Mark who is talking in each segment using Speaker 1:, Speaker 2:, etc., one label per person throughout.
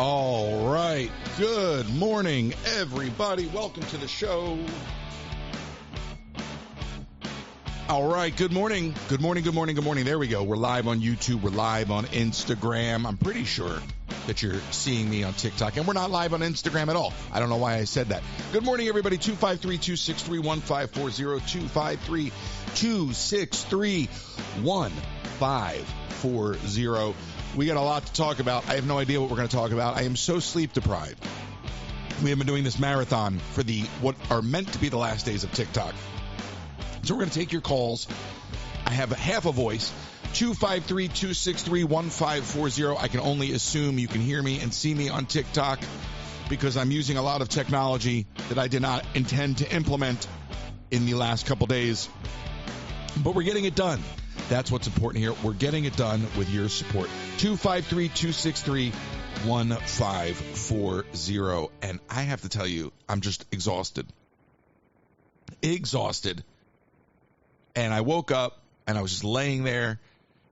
Speaker 1: All right. Good morning, everybody. Welcome to the show. All right. Good morning. Good morning. Good morning. Good morning. There we go. We're live on YouTube. We're live on Instagram. I'm pretty sure that you're seeing me on TikTok. And we're not live on Instagram at all. I don't know why I said that. Good morning, everybody. 253-263-1540. 253-263-1540. We got a lot to talk about. I have no idea what we're going to talk about. I am so sleep deprived. We have been doing this marathon for what are meant to be the last days of TikTok. So we're going to take your calls. I have half a voice. 253-263-1540. I can only assume you can hear me and see me on TikTok because I'm using a lot of technology that I did not intend to implement in the last couple days. But we're getting it done. That's what's important here. We're getting it done with your support. 253-263-1540. And I have to tell you, I'm just exhausted. And I woke up and I was just laying there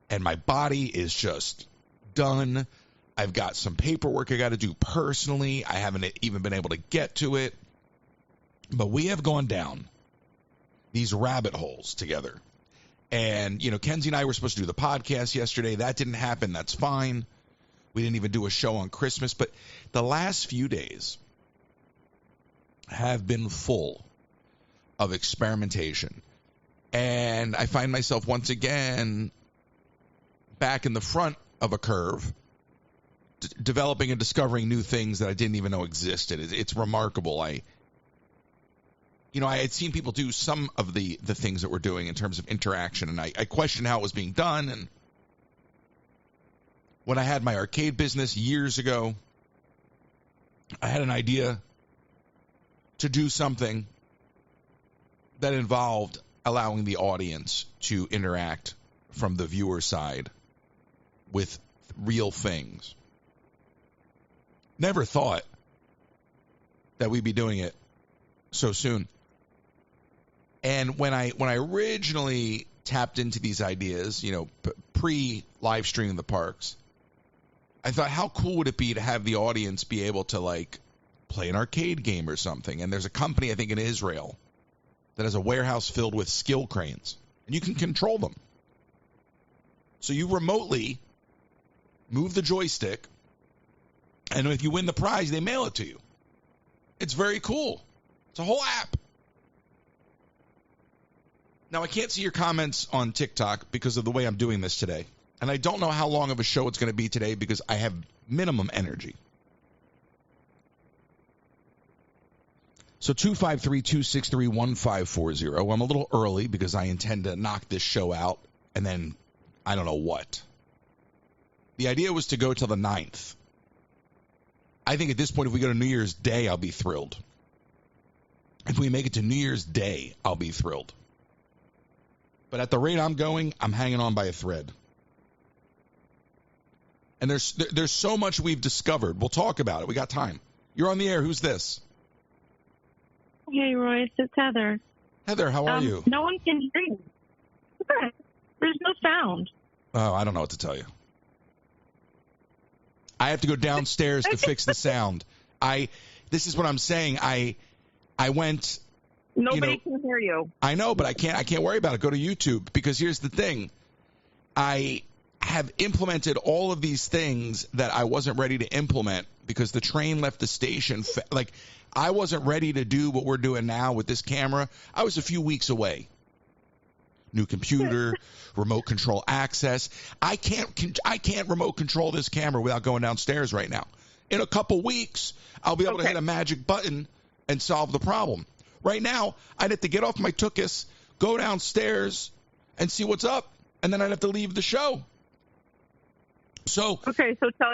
Speaker 1: and my body is just done. I've got some paperwork I got to do personally. I haven't even been able to get to it. But we have gone down these rabbit holes together. And, you know, Kenzie and I were supposed to do the podcast yesterday. That didn't happen. That's fine. We didn't even do a show on Christmas. But the last few days have been full of experimentation. And I find myself once again back in the front of a curve, developing and discovering new things that I didn't even know existed. It's remarkable. I had seen people do some of the things that we're doing in terms of interaction, and I questioned how it was being done. And when I had my arcade business years ago, I had an idea to do something that involved allowing the audience to interact from the viewer side with real things. Never thought that we'd be doing it so soon. And when I originally tapped into these ideas, you know, pre-live stream in the parks, I thought, how cool would it be to have the audience be able to, like, play an arcade game or something? And there's a company, I think, in Israel that has a warehouse filled with skill cranes, and you can control them. So you remotely move the joystick, and if you win the prize, they mail it to you. It's very cool. It's a whole app. Now, I can't see your comments on TikTok because of the way I'm doing this today. And I don't know how long of a show it's going to be today because I have minimum energy. So 253-263-1540. I'm a little early because I intend to knock this show out and then I don't know what. The idea was to go till the 9th. I think at this point, if we go to New Year's Day, I'll be thrilled. If we make it to New Year's Day, I'll be thrilled. But at the rate I'm going, I'm hanging on by a thread. And there's so much we've discovered. We'll talk about it. We got time. You're on the air. Who's this?
Speaker 2: Hey, Royce. It's Heather.
Speaker 1: Heather, how are you?
Speaker 2: No one can hear you. Okay. There's no sound.
Speaker 1: Oh, I don't know what to tell you. I have to go downstairs to fix the sound. This is what I'm saying. I went.
Speaker 2: Nobody can hear you.
Speaker 1: I know, but I can't worry about it. Go to YouTube because here's the thing. I have implemented all of these things that I wasn't ready to implement because the train left the station. Like, I wasn't ready to do what we're doing now with this camera. I was a few weeks away. New computer, remote control access. I can't remote control this camera without going downstairs right now. In a couple weeks, I'll be able to hit a magic button and solve the problem. Right now, I'd have to get off my tuchus, go downstairs, and see what's up, and then I'd have to leave the show. So
Speaker 2: tell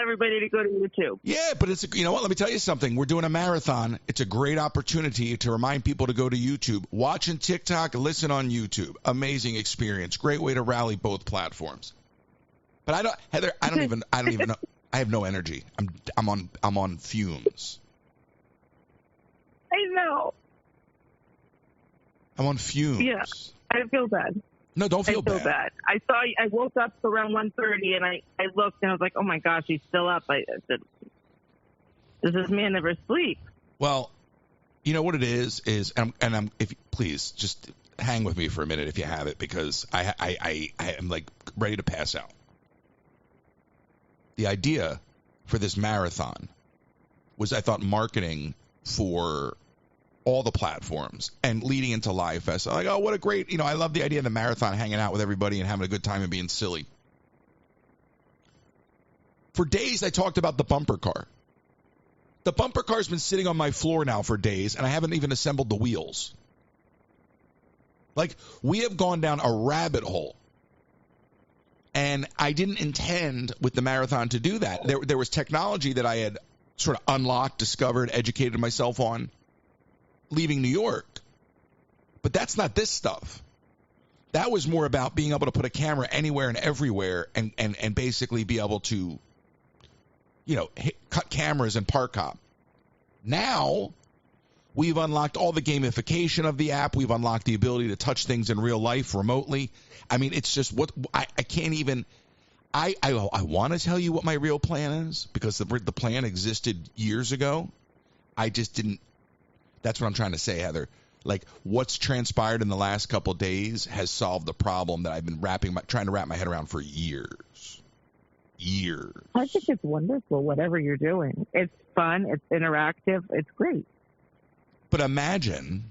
Speaker 2: everybody to go to YouTube.
Speaker 1: Yeah, but you know what? Let me tell you something. We're doing a marathon. It's a great opportunity to remind people to go to YouTube. Watching TikTok, listen on YouTube. Amazing experience. Great way to rally both platforms. But Heather, I don't even know. I have no energy. I'm on fumes.
Speaker 2: I know.
Speaker 1: I'm on fumes.
Speaker 2: Yeah, I feel bad.
Speaker 1: No, don't feel
Speaker 2: bad. I woke up around 1:30 and I looked and I was like, oh my gosh, he's still up. I said, Does this man never sleep?
Speaker 1: Well, you know what it is, if please just hang with me for a minute if you have it, because I am like ready to pass out. The idea for this marathon was, I thought, marketing for all the platforms and leading into Live Fest. Like, oh, what a great, I love the idea of the marathon, hanging out with everybody and having a good time and being silly. For days, I talked about the bumper car. The bumper car's been sitting on my floor now for days, and I haven't even assembled the wheels. Like, we have gone down a rabbit hole. And I didn't intend with the marathon to do that. There was technology that I had sort of unlocked, discovered, educated myself on leaving New York. But that's not this stuff. That was more about being able to put a camera anywhere and everywhere and basically be able to, cut cameras and park hop. Now, we've unlocked all the gamification of the app. We've unlocked the ability to touch things in real life remotely. I mean, it's just what I can't even. I want to tell you what my real plan is, because the plan existed years ago. I just didn't. That's what I'm trying to say, Heather. Like, what's transpired in the last couple of days has solved the problem that I've been trying to wrap my head around for years.
Speaker 2: I think it's wonderful, whatever you're doing. It's fun. It's interactive. It's great.
Speaker 1: But imagine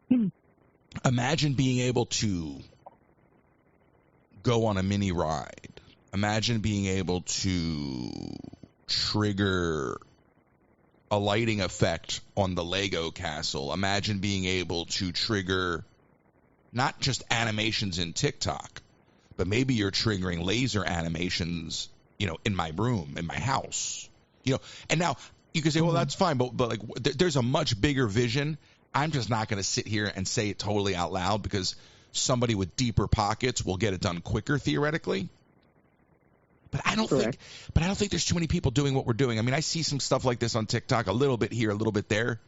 Speaker 1: being able to go on a mini ride. Imagine being able to trigger a lighting effect on the Lego castle. Imagine being able to trigger not just animations in TikTok, but maybe you're triggering laser animations, in my room, in my house. And now you can say, well, that's fine, but like, there's a much bigger vision. I'm just not going to sit here and say it totally out loud, because somebody with deeper pockets will get it done quicker, theoretically. But I don't think there's too many people doing what we're doing. I mean, I see some stuff like this on TikTok, a little bit here, a little bit there.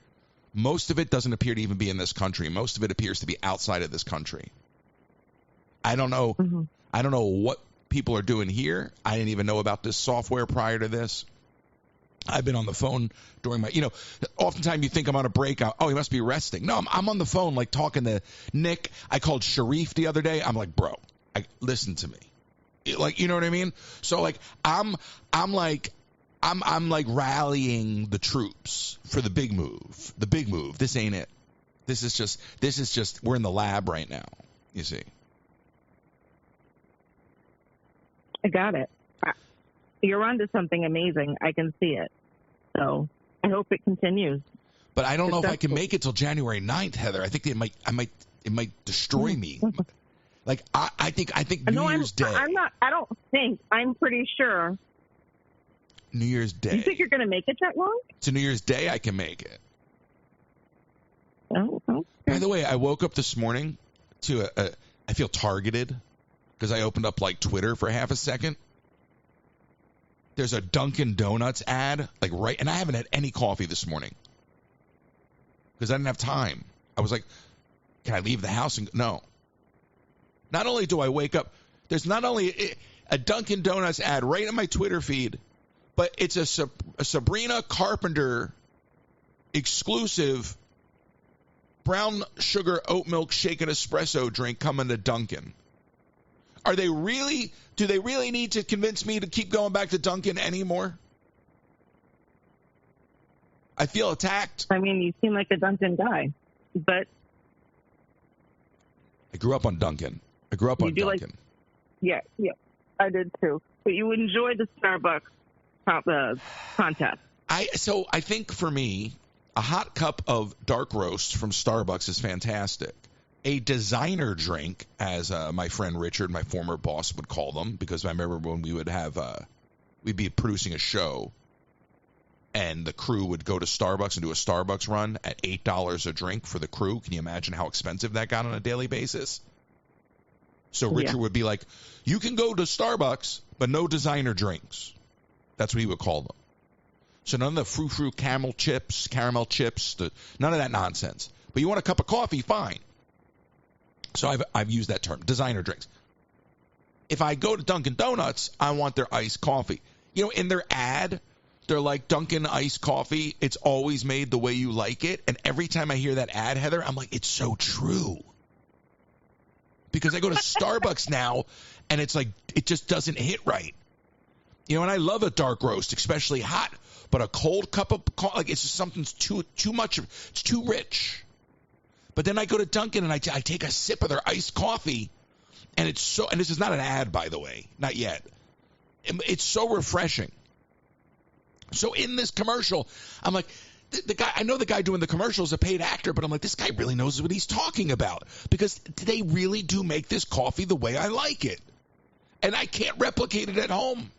Speaker 1: Most of it doesn't appear to even be in this country. Most of it appears to be outside of this country. I don't know. Mm-hmm. I don't know what people are doing here. I didn't even know about this software prior to this. I've been on the phone during my, oftentimes you think I'm on a break. Oh, he must be resting. No, I'm on the phone, like, talking to Nick. I called Sharif the other day. I'm like, bro, listen to me. Like, you know what I mean? So, like, I'm like rallying the troops for the big move. The big move. This ain't it. This is just, we're in the lab right now, you see.
Speaker 2: I got it. You're onto something amazing. I can see it. So I hope it continues.
Speaker 1: But I don't know if I can make it till January 9th, Heather. I think it might destroy me. Like, I think New Year's Day.
Speaker 2: I'm pretty sure.
Speaker 1: New Year's Day.
Speaker 2: You think you're going to make it that long?
Speaker 1: To New Year's Day, I can make it.
Speaker 2: Oh, okay.
Speaker 1: By the way, I woke up this morning to I feel targeted because I opened up, like, Twitter for half a second. There's a Dunkin' Donuts ad, like, right, and I haven't had any coffee this morning because I didn't have time. I was like, can I leave the house? And no. Not only do I wake up, there's not only a Dunkin' Donuts ad right in my Twitter feed, but it's a Sabrina Carpenter exclusive brown sugar oat milk shaken espresso drink coming to Dunkin'. Do they really need to convince me to keep going back to Dunkin' anymore? I feel attacked.
Speaker 2: I mean, you seem like a Dunkin' guy, but
Speaker 1: I grew up on Dunkin'. Dunkin'.
Speaker 2: Yeah, I did too. But you enjoyed the Starbucks contest.
Speaker 1: I think for me, a hot cup of dark roast from Starbucks is fantastic. A designer drink, as my friend Richard, my former boss, would call them, because I remember when we would have, we'd be producing a show, and the crew would go to Starbucks and do a Starbucks run at $8 a drink for the crew. Can you imagine how expensive that got on a daily basis? So Richard would be like, you can go to Starbucks, but no designer drinks. That's what he would call them. So none of the frou-frou caramel chips, none of that nonsense. But you want a cup of coffee, fine. So I've used that term, designer drinks. If I go to Dunkin' Donuts, I want their iced coffee. In their ad, They're like Dunkin' iced coffee. It's always made the way you like it. And every time I hear that ad, Heather, I'm like, it's so true. Because I go to Starbucks now, and it's like, it just doesn't hit right. You know, and I love a dark roast, especially hot. But a cold cup of coffee, like, it's just something's too much. It's too rich. But then I go to Dunkin' and I take a sip of their iced coffee, and it's so, and this is not an ad, by the way, not yet. It's so refreshing. So in this commercial, I'm like, the guy, I know the guy doing the commercial is a paid actor, but I'm like, this guy really knows what he's talking about, because they really do make this coffee the way I like it. And I can't replicate it at home.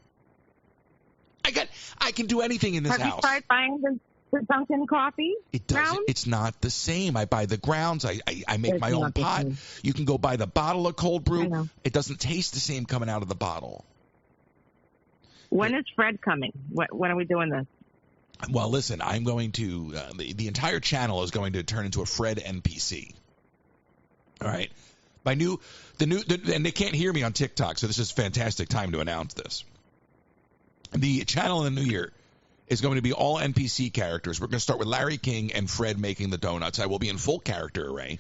Speaker 1: I can do anything in this house.
Speaker 2: Have you tried buying the Dunkin' coffee?
Speaker 1: It doesn't. It's not the same. I buy the grounds. I make my own pot. You can go buy the bottle of cold brew. It doesn't taste the same coming out of the bottle.
Speaker 2: When is Fred coming? When are we doing this?
Speaker 1: Well, listen, I'm going to the entire channel is going to turn into a Fred NPC. All right, and they can't hear me on TikTok, so this is a fantastic time to announce this. The channel in the new year is going to be all NPC characters. We're going to start with Larry King and Fred making the donuts. I will be in full character array,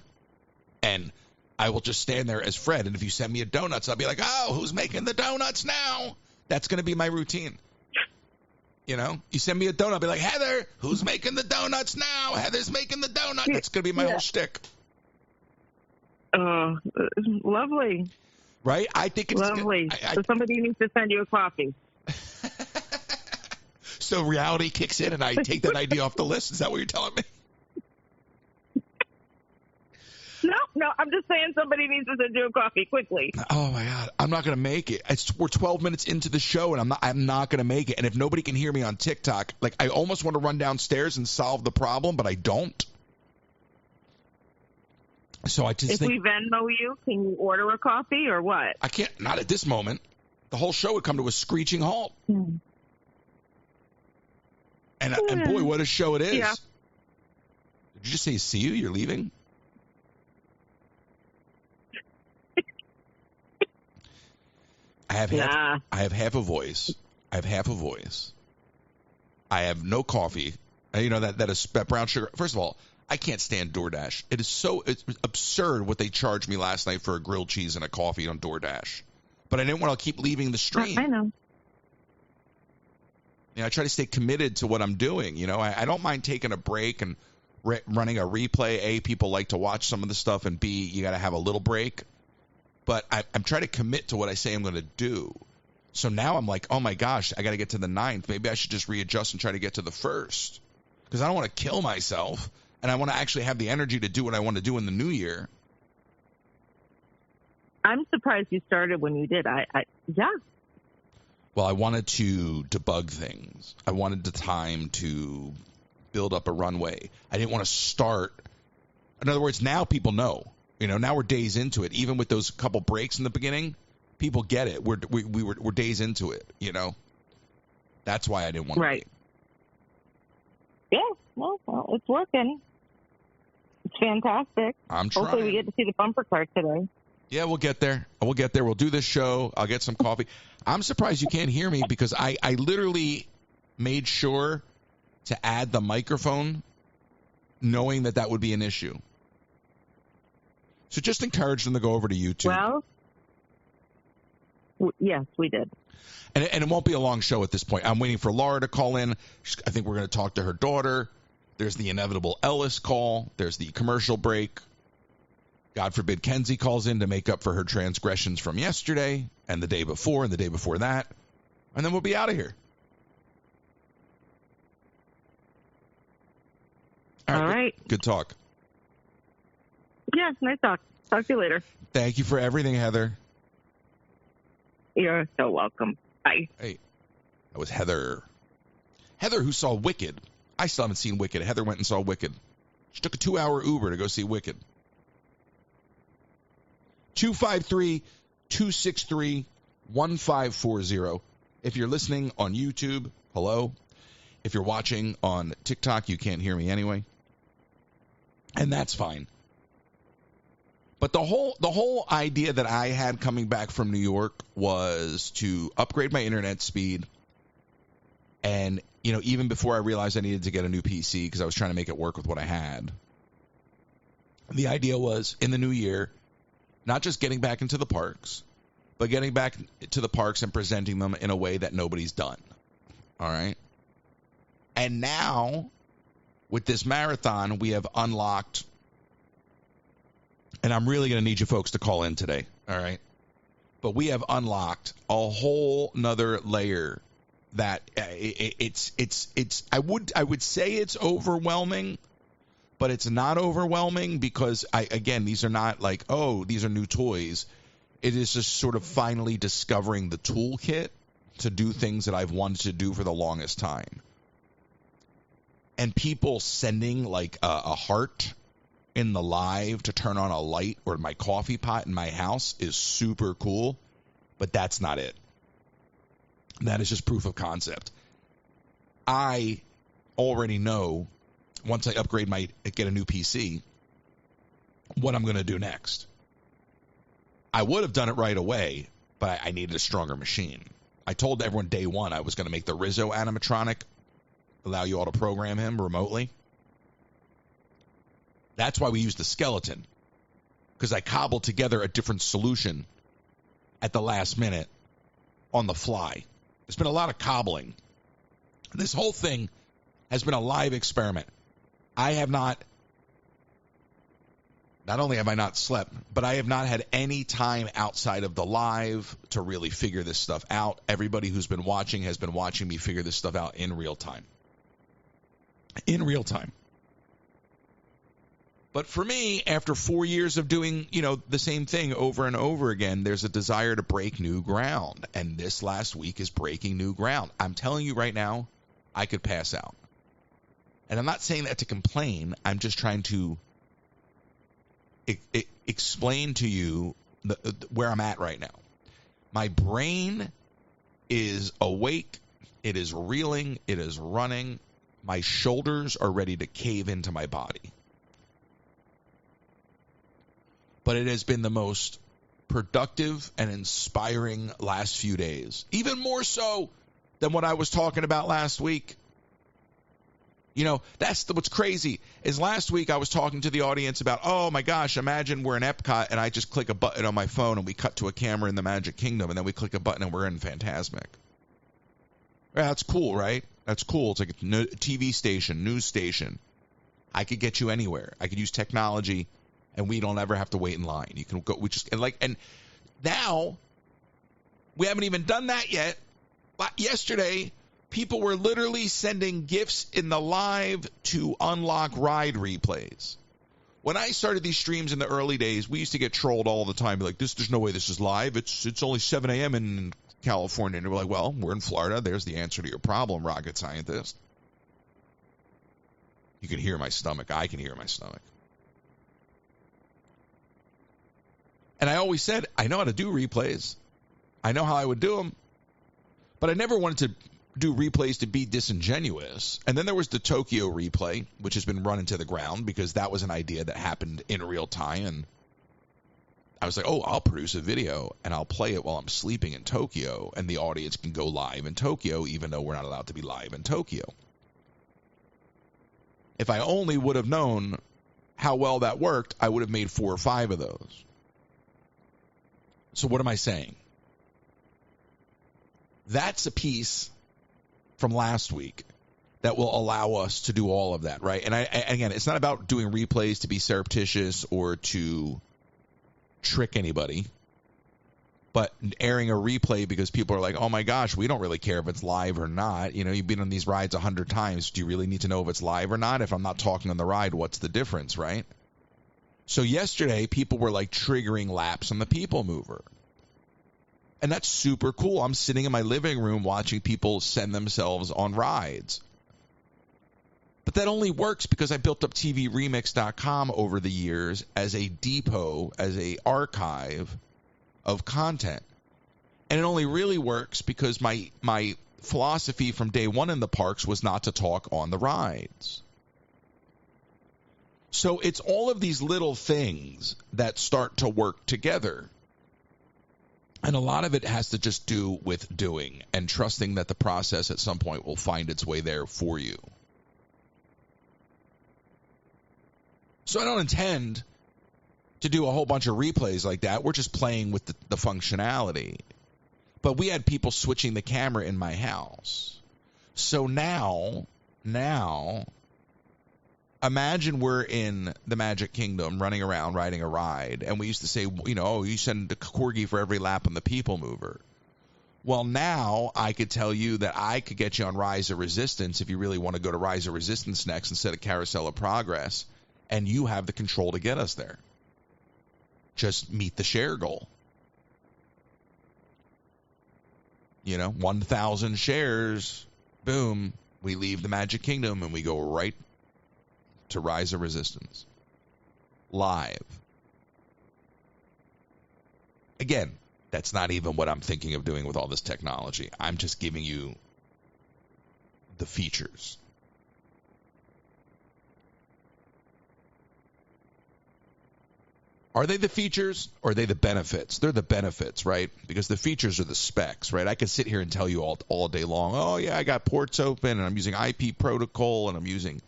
Speaker 1: and I will just stand there as Fred. And if you send me a donuts, I'll be like, oh, who's making the donuts now? That's going to be my routine. You know, you send me a donut, I'll be like, Heather, who's making the donuts now? Heather's making the donut. That's going to be my whole shtick.
Speaker 2: Lovely.
Speaker 1: Right? I think it's
Speaker 2: lovely. So somebody needs to send you a coffee.
Speaker 1: So reality kicks in and I take that idea off the list. Is that what you're telling me?
Speaker 2: No, I'm just saying somebody needs to send you a coffee quickly.
Speaker 1: Oh my God, I'm not gonna make it. We're 12 minutes into the show and I'm not gonna make it. And if nobody can hear me on TikTok, like I almost want to run downstairs and solve the problem, but I don't. So I just think,
Speaker 2: we Venmo you, can you order a coffee or what?
Speaker 1: I can't. Not at this moment. The whole show would come to a screeching halt. And boy, what a show it is.
Speaker 2: Yeah.
Speaker 1: Did you just say see you? You're leaving? I have half a voice. I have no coffee. You know, that brown sugar. First of all, I can't stand DoorDash. It's absurd what they charged me last night for a grilled cheese and a coffee on DoorDash. But I didn't want to keep leaving the stream.
Speaker 2: I know.
Speaker 1: You know, I try to stay committed to what I'm doing. You know, I don't mind taking a break and running a replay. A, people like to watch some of the stuff, and B, you got to have a little break. But I'm trying to commit to what I say I'm going to do. So now I'm like, oh my gosh, I got to get to the 9th. Maybe I should just readjust and try to get to the 1st. Because I don't want to kill myself, and I want to actually have the energy to do what I want to do in the new year.
Speaker 2: I'm surprised you started when you did. Yeah.
Speaker 1: Well, I wanted to debug things. I wanted the time to build up a runway. I didn't want to start. In other words, now people know. You know, now we're days into it. Even with those couple breaks in the beginning, people get it. We're days into it. You know, that's why I didn't want to.
Speaker 2: Right. Yeah. Well, it's working. It's fantastic.
Speaker 1: I'm trying.
Speaker 2: Hopefully, we get to see the bumper car today.
Speaker 1: Yeah, we'll get there. We'll get there. We'll do this show. I'll get some coffee. I'm surprised you can't hear me because I literally made sure to add the microphone knowing that would be an issue. So just encourage them to go over to YouTube.
Speaker 2: Well, yes, we did.
Speaker 1: And it won't be a long show at this point. I'm waiting for Laura to call in. I think we're going to talk to her daughter. There's the inevitable Ellis call. There's the commercial break. God forbid Kenzie calls in to make up for her transgressions from yesterday and the day before and the day before that. And then we'll be out of here.
Speaker 2: All right.
Speaker 1: Good talk.
Speaker 2: Yeah, nice talk. Talk to you later.
Speaker 1: Thank you for everything, Heather.
Speaker 2: You're so welcome. Bye.
Speaker 1: Hey, that was Heather. Heather, who saw Wicked. I still haven't seen Wicked. Heather went and saw Wicked. She took a 2-hour Uber to go see Wicked. 253-263-1540. If you're listening on YouTube, hello. If you're watching on TikTok, you can't hear me anyway. And that's fine. But the whole idea that I had coming back from New York was to upgrade my internet speed And, you know, even before I realized I needed to get a new PC because I was trying to make it work with what I had, the idea was in the new year, not just getting back into the parks, but getting back to the parks and presenting them in a way that nobody's done. All right? And now, with this marathon, we have unlocked, and I'm really going to need you folks to call in today, all right? But we have unlocked a whole nother layer that I would say it's overwhelming, but it's not overwhelming because these are not like, oh, these are new toys. It is just sort of finally discovering the toolkit to do things that I've wanted to do for the longest time. And people sending like a heart in the live to turn on a light or my coffee pot in my house is super cool, but that's not it. That is just proof of concept. I already know once I get a new PC, what I'm going to do next. I would have done it right away, but I needed a stronger machine. I told everyone day one I was going to make the Rizzo animatronic, allow you all to program him remotely. That's why we used the skeleton, because I cobbled together a different solution at the last minute on the fly. There's been a lot of cobbling. This whole thing has been a live experiment. I have not only have I not slept, but I have not had any time outside of the live to really figure this stuff out. Everybody who's been watching has been watching me figure this stuff out in real time. In real time. But for me, after 4 years of doing, the same thing over and over again, there's a desire to break new ground. And this last week is breaking new ground. I'm telling you right now, I could pass out. And I'm not saying that to complain. I'm just trying to explain to you where I'm at right now. My brain is awake. It is reeling. It is running. My shoulders are ready to cave into my body. But it has been the most productive and inspiring last few days. Even more so than what I was talking about last week. That's what's crazy, is last week I was talking to the audience about, oh my gosh, imagine we're in Epcot and I just click a button on my phone and we cut to a camera in the Magic Kingdom and then we click a button and we're in Fantasmic. Yeah, that's cool, right? That's cool. It's like a TV station, news station. I could get you anywhere. I could use technology and we don't ever have to wait in line. You can go, and now we haven't even done that yet. Yesterday, people were literally sending gifts in the live to unlock ride replays. When I started these streams in the early days, we used to get trolled all the time. Like, there's no way this is live. It's only 7 a.m. in California. And we're like, well, we're in Florida. There's the answer to your problem, rocket scientist. You can hear my stomach. I can hear my stomach. And I always said, I know how to do replays. I know how I would do them. But I never wanted to do replays to be disingenuous. And then there was the Tokyo replay, which has been run into the ground because that was an idea that happened in real time. And I was like, oh, I'll produce a video and I'll play it while I'm sleeping in Tokyo. And the audience can go live in Tokyo, even though we're not allowed to be live in Tokyo. If I only would have known how well that worked, I would have made 4 or 5 of those. So what am I saying? That's a piece from last week that will allow us to do all of that, right? And again, it's not about doing replays to be surreptitious or to trick anybody, but airing a replay because people are like, oh my gosh, we don't really care if it's live or not. You've been on these rides 100 times. Do you really need to know if it's live or not? If I'm not talking on the ride, what's the difference, right? So yesterday, people were like triggering laps on the People Mover. And that's super cool. I'm sitting in my living room watching people send themselves on rides. But that only works because I built up TVRemix.com over the years as a depot, as a archive of content. And it only really works because my philosophy from day one in the parks was not to talk on the rides. So it's all of these little things that start to work together. And a lot of it has to just do with doing and trusting that the process at some point will find its way there for you. So I don't intend to do a whole bunch of replays like that. We're just playing with the functionality. But we had people switching the camera in my house. So now, imagine we're in the Magic Kingdom running around riding a ride, and we used to say, you send a corgi for every lap on the People Mover. Well, now I could tell you that I could get you on Rise of Resistance if you really want to go to Rise of Resistance next instead of Carousel of Progress, and you have the control to get us there. Just meet the share goal. 1,000 shares, boom, we leave the Magic Kingdom and we go right to Rise of Resistance. Live. Again, that's not even what I'm thinking of doing with all this technology. I'm just giving you the features. Are they the features or are they the benefits? They're the benefits, right? Because the features are the specs, right? I could sit here and tell you all day long, oh, yeah, I got ports open and I'm using IP protocol and I'm using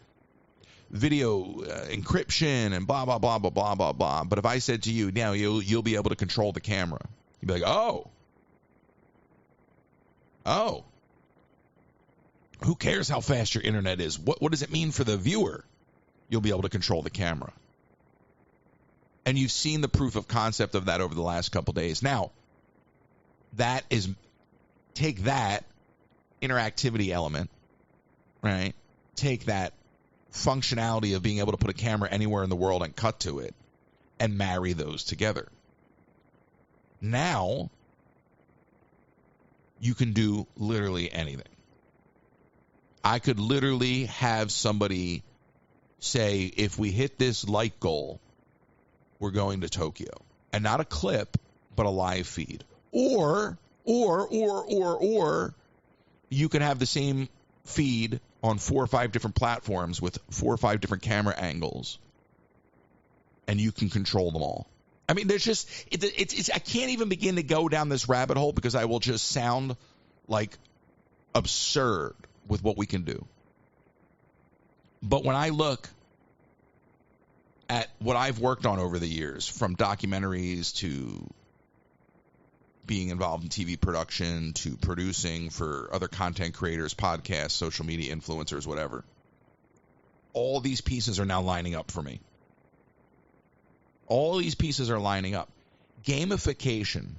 Speaker 1: video encryption and blah, blah, blah, blah, blah, blah, blah. But if I said to you, now you'll be able to control the camera, you'd be like, oh, who cares how fast your internet is? What does it mean for the viewer? You'll be able to control the camera. And you've seen the proof of concept of that over the last couple days. Now, take that interactivity element, right? Take that functionality of being able to put a camera anywhere in the world and cut to it and marry those together. Now, you can do literally anything. I could literally have somebody say, if we hit this light goal, we're going to Tokyo. And not a clip, but a live feed. Or you can have the same feed on 4 or 5 different platforms with 4 or 5 different camera angles. And you can control them all. I mean, there's just, I can't even begin to go down this rabbit hole because I will just sound like absurd with what we can do. But when I look at what I've worked on over the years, from documentaries to being involved in TV production to producing for other content creators, podcasts, social media influencers, whatever, all these pieces are now lining up for me. All these pieces are lining up. Gamification.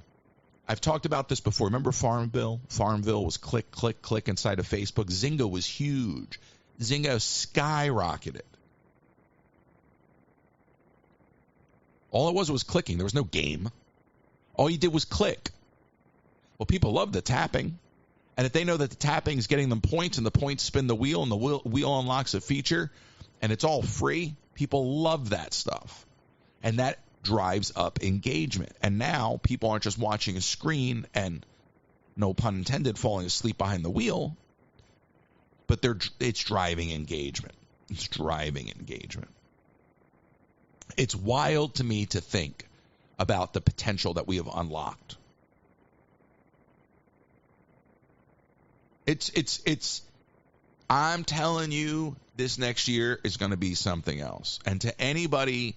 Speaker 1: I've talked about this before. Remember Farmville? Farmville was click, click, click inside of Facebook. Zynga was huge. Zynga skyrocketed. All it was clicking. There was no game. All you did was click. Well, people love the tapping. And if they know that the tapping is getting them points and the points spin the wheel and the wheel unlocks a feature and it's all free, people love that stuff. And that drives up engagement. And now people aren't just watching a screen and, no pun intended, falling asleep behind the wheel, but it's driving engagement. It's driving engagement. It's wild to me to think about the potential that we have unlocked. I'm telling you, this next year is going to be something else. And to anybody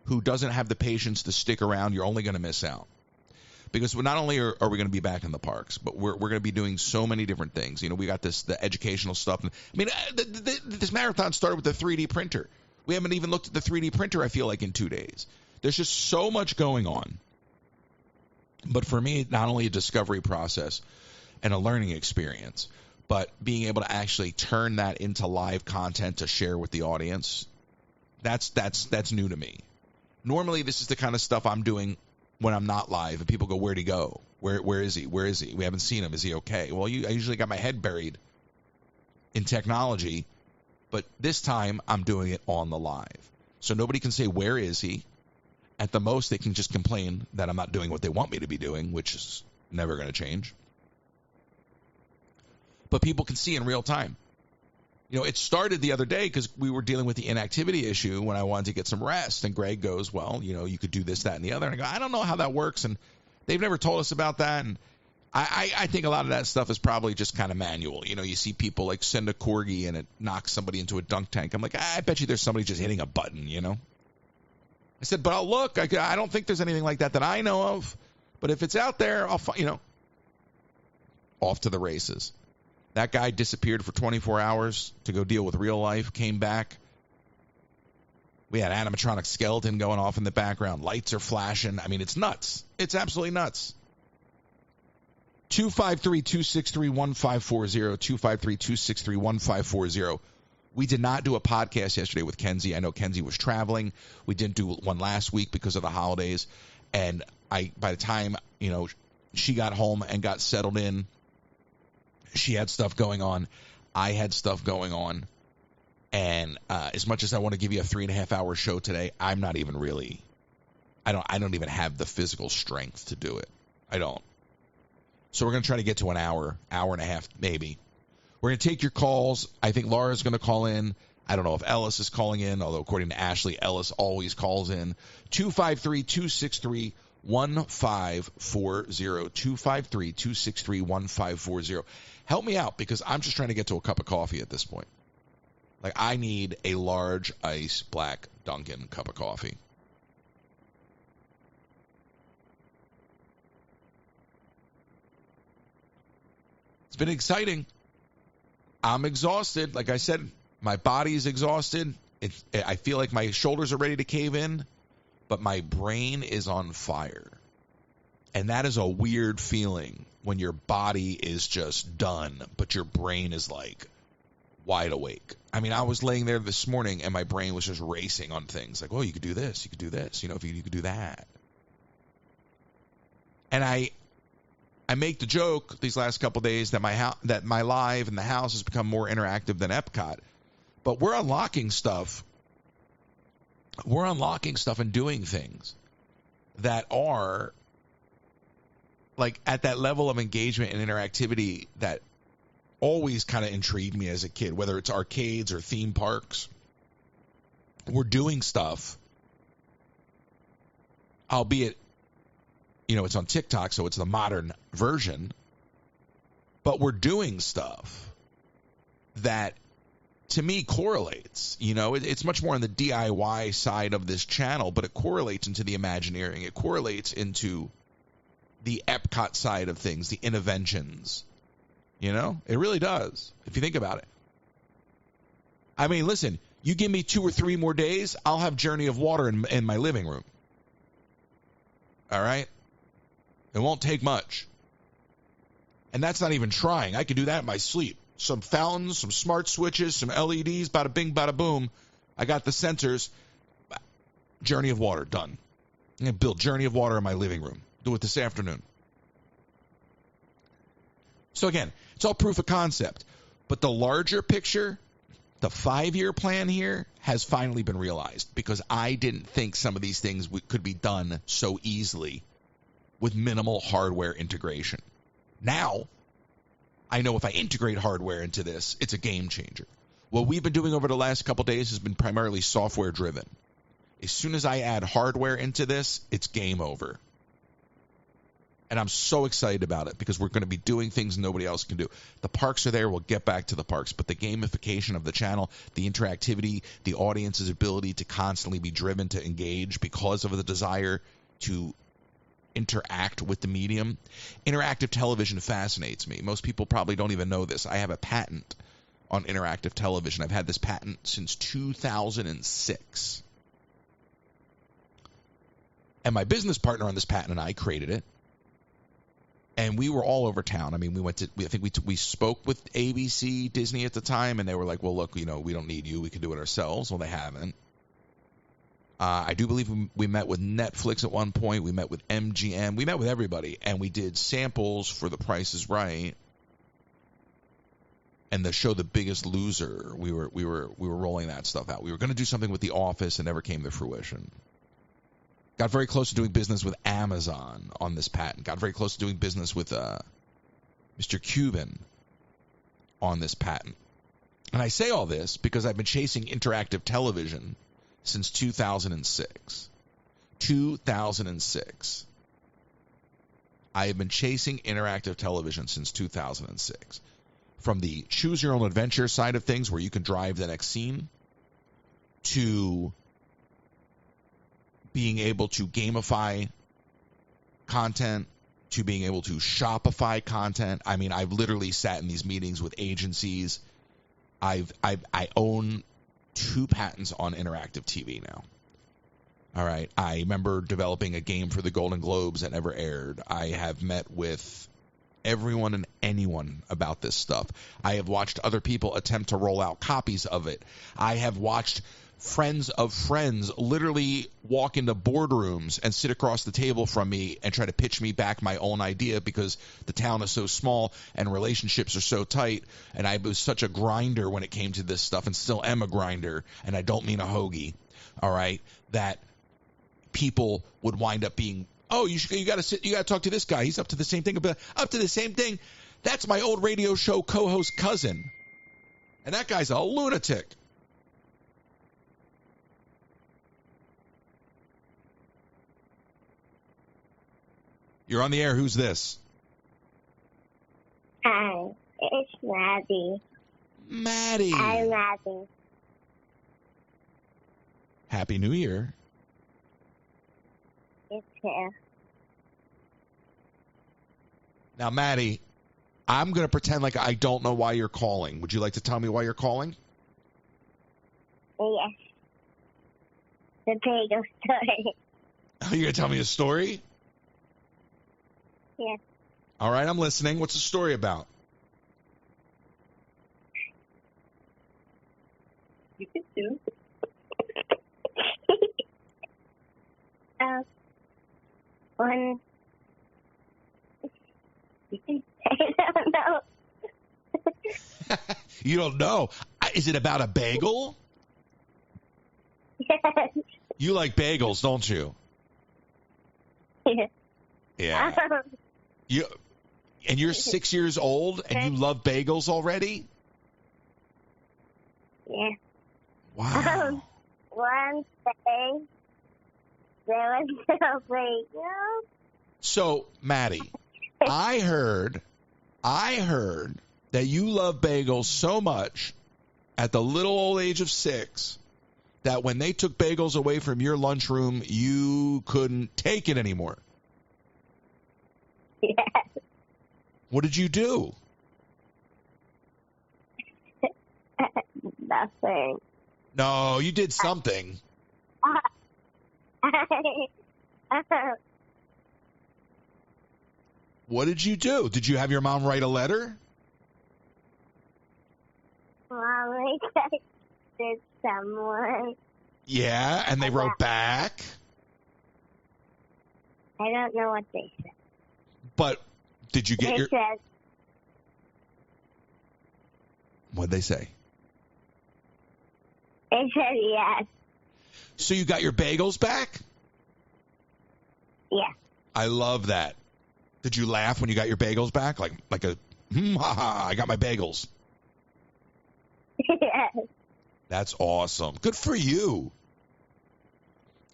Speaker 1: who doesn't have the patience to stick around, you're only going to miss out. Because not only are we going to be back in the parks, but we're going to be doing so many different things. We got the educational stuff. I mean, this marathon started with the 3D printer. We haven't even looked at the 3D printer, I feel like, in 2 days. There's just so much going on. But for me, not only a discovery process and a learning experience, but being able to actually turn that into live content to share with the audience, that's new to me. Normally, this is the kind of stuff I'm doing when I'm not live, and people go, where'd he go? Where is he? Where is he? We haven't seen him. Is he okay? Well, I usually got my head buried in technology, but this time I'm doing it on the live. So nobody can say, where is he? At the most, they can just complain that I'm not doing what they want me to be doing, which is never going to change. But people can see in real time. It started the other day because we were dealing with the inactivity issue when I wanted to get some rest. And Greg goes, well, you could do this, that, and the other. And I go, I don't know how that works. And They've never told us about that, and I think a lot of that stuff is probably just kind of manual. You know, you see people like send a corgi and it knocks somebody into a dunk tank. I'm like, I bet you there's somebody just hitting a button, you know? I said, but I'll look. I don't think there's anything like that I know of. But if it's out there, I'll find, you know. Off to the races. That guy disappeared for 24 hours to go deal with real life, came back. We had animatronic skeleton going off in the background. Lights are flashing. I mean, it's nuts. It's absolutely nuts. 253-263-1540, 253-263-1540. We did not do a podcast yesterday with Kenzie. I know Kenzie was traveling. We didn't do one last week because of the holidays. And by the time, you know, she got home and got settled in, she had stuff going on. I had stuff going on. And as much as I want to give you a 3.5-hour show today, I'm not even really, I don't even have the physical strength to do it. I don't. So we're going to try to get to an hour and a half, maybe. We're going to take your calls. I think Laura's going to call in. I don't know if Ellis is calling in, although according to Ashley, Ellis always calls in. 253-263-1540, 253-263-1540. Help me out, because I'm just trying to get to a cup of coffee at this point. Like, I need a large ice black Dunkin' cup of coffee. It's been exciting. I'm exhausted. Like I said, my body is exhausted. I feel like my shoulders are ready to cave in, but my brain is on fire. And that is a weird feeling when your body is just done, but your brain is like wide awake. I mean, I was laying there this morning and my brain was just racing on things like, oh, you could do this, you could do this, you know, if you could do that. And I make the joke these last couple of days that my live in the house has become more interactive than Epcot. But we're unlocking stuff. We're unlocking stuff and doing things that are like at that level of engagement and interactivity that always kind of intrigued me as a kid, whether it's arcades or theme parks. We're doing stuff, albeit, you know, it's on TikTok, so it's the modern version. But we're doing stuff that, to me, correlates. You know, it's much more on the DIY side of this channel, but it correlates into the Imagineering. It correlates into the Epcot side of things, the interventions. You know, it really does, if you think about it. I mean, listen, you give me 2 or 3 more days, I'll have Journey of Water in my living room. All right? It won't take much. And that's not even trying. I could do that in my sleep. Some fountains, some smart switches, some LEDs, bada bing, bada boom. I got the sensors. Journey of Water, done. I'm going to build Journey of Water in my living room. Do it this afternoon. So again, it's all proof of concept. But the larger picture, the 5-year plan here, has finally been realized. Because I didn't think some of these things could be done so easily with minimal hardware integration. Now, I know if I integrate hardware into this, it's a game changer. What we've been doing over the last couple days has been primarily software driven. As soon as I add hardware into this, it's game over. And I'm so excited about it because we're going to be doing things nobody else can do. The parks are there. We'll get back to the parks. But the gamification of the channel, the interactivity, the audience's ability to constantly be driven to engage because of the desire to interact with the medium. Interactive television fascinates me. Most people probably don't even know this. I have a patent on interactive television. I've had this patent since 2006. And my business partner on this patent and I created it. And we were all over town. I mean, I think we spoke with ABC, Disney at the time, and they were like, well, look, you know, we don't need you. We can do it ourselves. Well, they haven't. I do believe we met with Netflix at one point. We met with MGM. We met with everybody, and we did samples for The Price is Right. And the show The Biggest Loser, we were rolling that stuff out. We were going to do something with The Office, and never came to fruition. Got very close to doing business with Amazon on this patent. Got very close to doing business with Mr. Cuban on this patent. And I say all this because I've been chasing interactive television since 2006. 2006. I have been chasing interactive television since 2006. From the choose your own adventure side of things where you can drive the next scene to being able to gamify content to being able to Shopify content. I mean, I've literally sat in these meetings with agencies. I own 2 patents on interactive TV now. All right. I remember developing a game for the Golden Globes that never aired. I have met with everyone and anyone about this stuff. I have watched other people attempt to roll out copies of it. I have watched friends of friends literally walk into boardrooms and sit across the table from me and try to pitch me back my own idea because the town is so small and relationships are so tight, and I was such a grinder when it came to this stuff and still am a grinder, and I don't mean a hoagie, all right, that people would wind up being, oh, you got to talk to this guy. He's up to the same thing. Up to the same thing. That's my old radio show co-host cousin, and that guy's a lunatic. You're on the air. Who's this?
Speaker 3: Hi, it's Maddie.
Speaker 1: Maddie.
Speaker 3: Hi, Maddie.
Speaker 1: Happy New Year.
Speaker 3: You too.
Speaker 1: Now, Maddie, I'm going to pretend like I don't know why you're calling. Would you like to tell me why you're calling?
Speaker 3: Yes. The bagel story.
Speaker 1: Oh, you're going to tell me a story?
Speaker 3: Yes.
Speaker 1: All right, I'm listening. What's the story about?
Speaker 2: You can do.
Speaker 3: When I don't know.
Speaker 1: You don't know. Is it about a bagel?
Speaker 3: Yes.
Speaker 1: You like bagels, don't you?
Speaker 3: Yes.
Speaker 1: Yeah. And you're 6 years old and you love bagels already?
Speaker 3: Yeah.
Speaker 1: Wow.
Speaker 3: One day there was no bagel.
Speaker 1: So, Maddie, I heard that you love bagels so much at the little old age of 6 that when they took bagels away from your lunchroom, you couldn't take it anymore.
Speaker 3: Yes.
Speaker 1: What did you do?
Speaker 3: Nothing.
Speaker 1: No, you did something. What did you do? Did you have your mom write a letter?
Speaker 3: Mommy texted someone.
Speaker 1: Yeah, and they wrote back.
Speaker 3: I don't know what they said.
Speaker 1: But did you get
Speaker 3: They
Speaker 1: your...
Speaker 3: said,
Speaker 1: What'd they say?
Speaker 3: they said yes.
Speaker 1: So you got your bagels back?
Speaker 3: Yeah.
Speaker 1: I love that. Did you laugh when you got your bagels back? Like a, ha ha, I got my bagels.
Speaker 3: Yes.
Speaker 1: That's awesome. Good for you.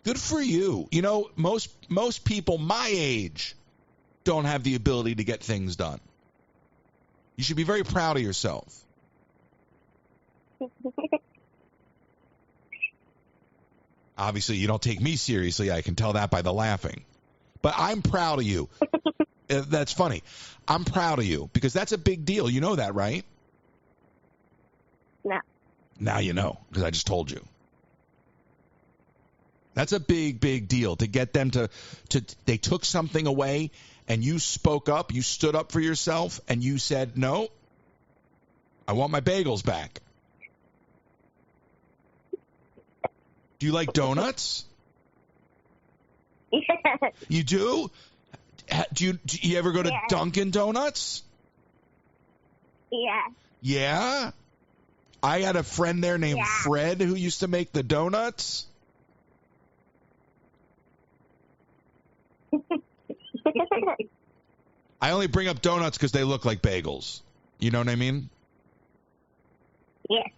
Speaker 1: Good for you. You know, most people my age don't have the ability to get things done. You should be very proud of yourself. Obviously, you don't take me seriously. I can tell that by the laughing. But I'm proud of you. That's funny. I'm proud of you because that's a big deal. You know that, right?
Speaker 3: No.
Speaker 1: Now you know because I just told you. That's a big, big deal to get them to they took something away and you spoke up, you stood up for yourself and you said, no, I want my bagels back. Do you like donuts?
Speaker 3: Yes.
Speaker 1: You do? Do you ever go to
Speaker 3: Yeah.
Speaker 1: Dunkin' Donuts?
Speaker 3: Yeah.
Speaker 1: Yeah? I had a friend there named
Speaker 3: Yeah.
Speaker 1: Fred who used to make the donuts. I only bring up donuts because they look like bagels. You know what I mean?
Speaker 3: Yes.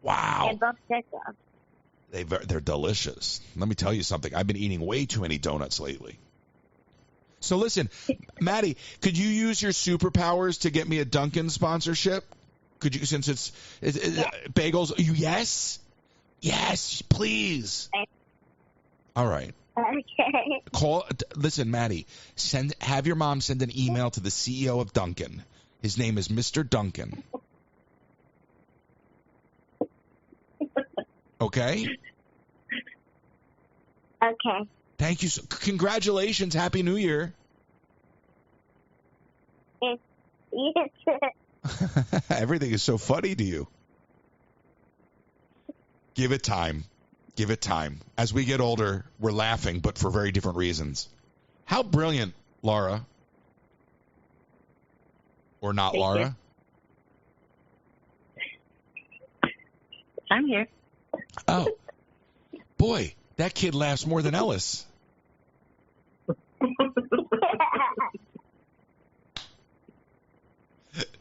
Speaker 1: Wow.
Speaker 3: They're both good.
Speaker 1: They're delicious. Let me tell you something. I've been eating way too many donuts lately. So listen, Maddie, could you use your superpowers to get me a Dunkin' sponsorship? Could you, since it's bagels? Yes? Yes, please. All right.
Speaker 3: Okay.
Speaker 1: Listen, Maddie, have your mom send an email to the CEO of Dunkin'. His name is Mr. Dunkin'. Okay?
Speaker 3: Okay.
Speaker 1: Thank you. Congratulations. Happy New Year.
Speaker 3: Yes.
Speaker 1: Everything is so funny to you. Give it time. Give it time. As we get older, we're laughing, but for very different reasons. How brilliant, Laura. Or not,
Speaker 2: Thank
Speaker 1: Laura?
Speaker 2: you. I'm here.
Speaker 1: Oh. Boy, that kid laughs more than Ellis.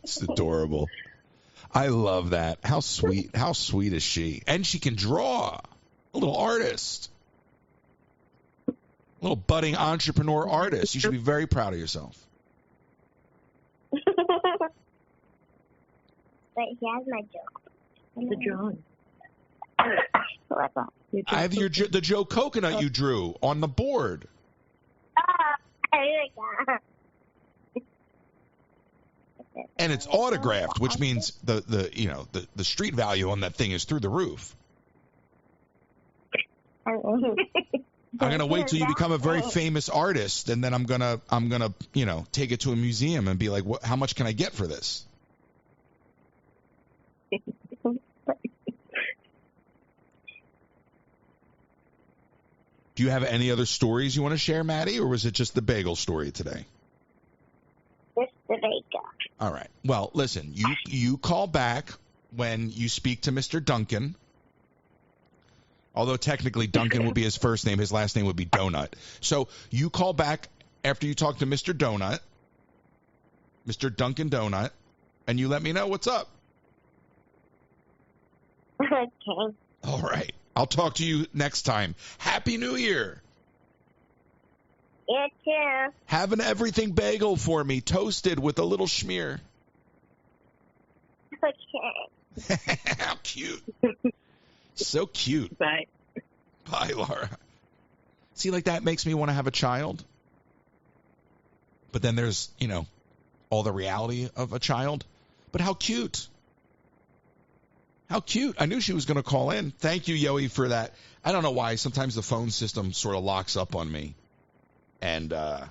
Speaker 1: It's adorable. I love that. How sweet. How sweet is she? And she can draw. A little artist. A little budding entrepreneur artist. You should be very proud of yourself.
Speaker 3: But here's my joke.
Speaker 2: The drawing.
Speaker 3: What's that?
Speaker 1: I have the Joe Coconut you drew on the board.
Speaker 3: Here we go.
Speaker 1: And it's autographed, which means the street value on that thing is through the roof. I'm gonna wait till you become a very famous artist, and then I'm gonna take it to a museum and be like, how much can I get for this? Do you have any other stories you want to share, Maddie, or was it just the bagel story today?
Speaker 3: Just the bagel.
Speaker 1: All right. Well, listen, you call back when you speak to Mr. Duncan. Although technically Duncan would be his first name, his last name would be Donut. So you call back after you talk to Mr. Donut, Mr. Duncan Donut, and you let me know what's up.
Speaker 3: Okay.
Speaker 1: All right. I'll talk to you next time. Happy New Year.
Speaker 3: You too.
Speaker 1: Have an everything bagel for me, toasted with a little schmear.
Speaker 3: Okay.
Speaker 1: How cute. So cute.
Speaker 2: Bye.
Speaker 1: Bye, Laura. See, like that makes me want to have a child. But then there's, all the reality of a child. But how cute. How cute. I knew she was going to call in. Thank you, Yoey, for that. I don't know why. Sometimes the phone system sort of locks up on me. And I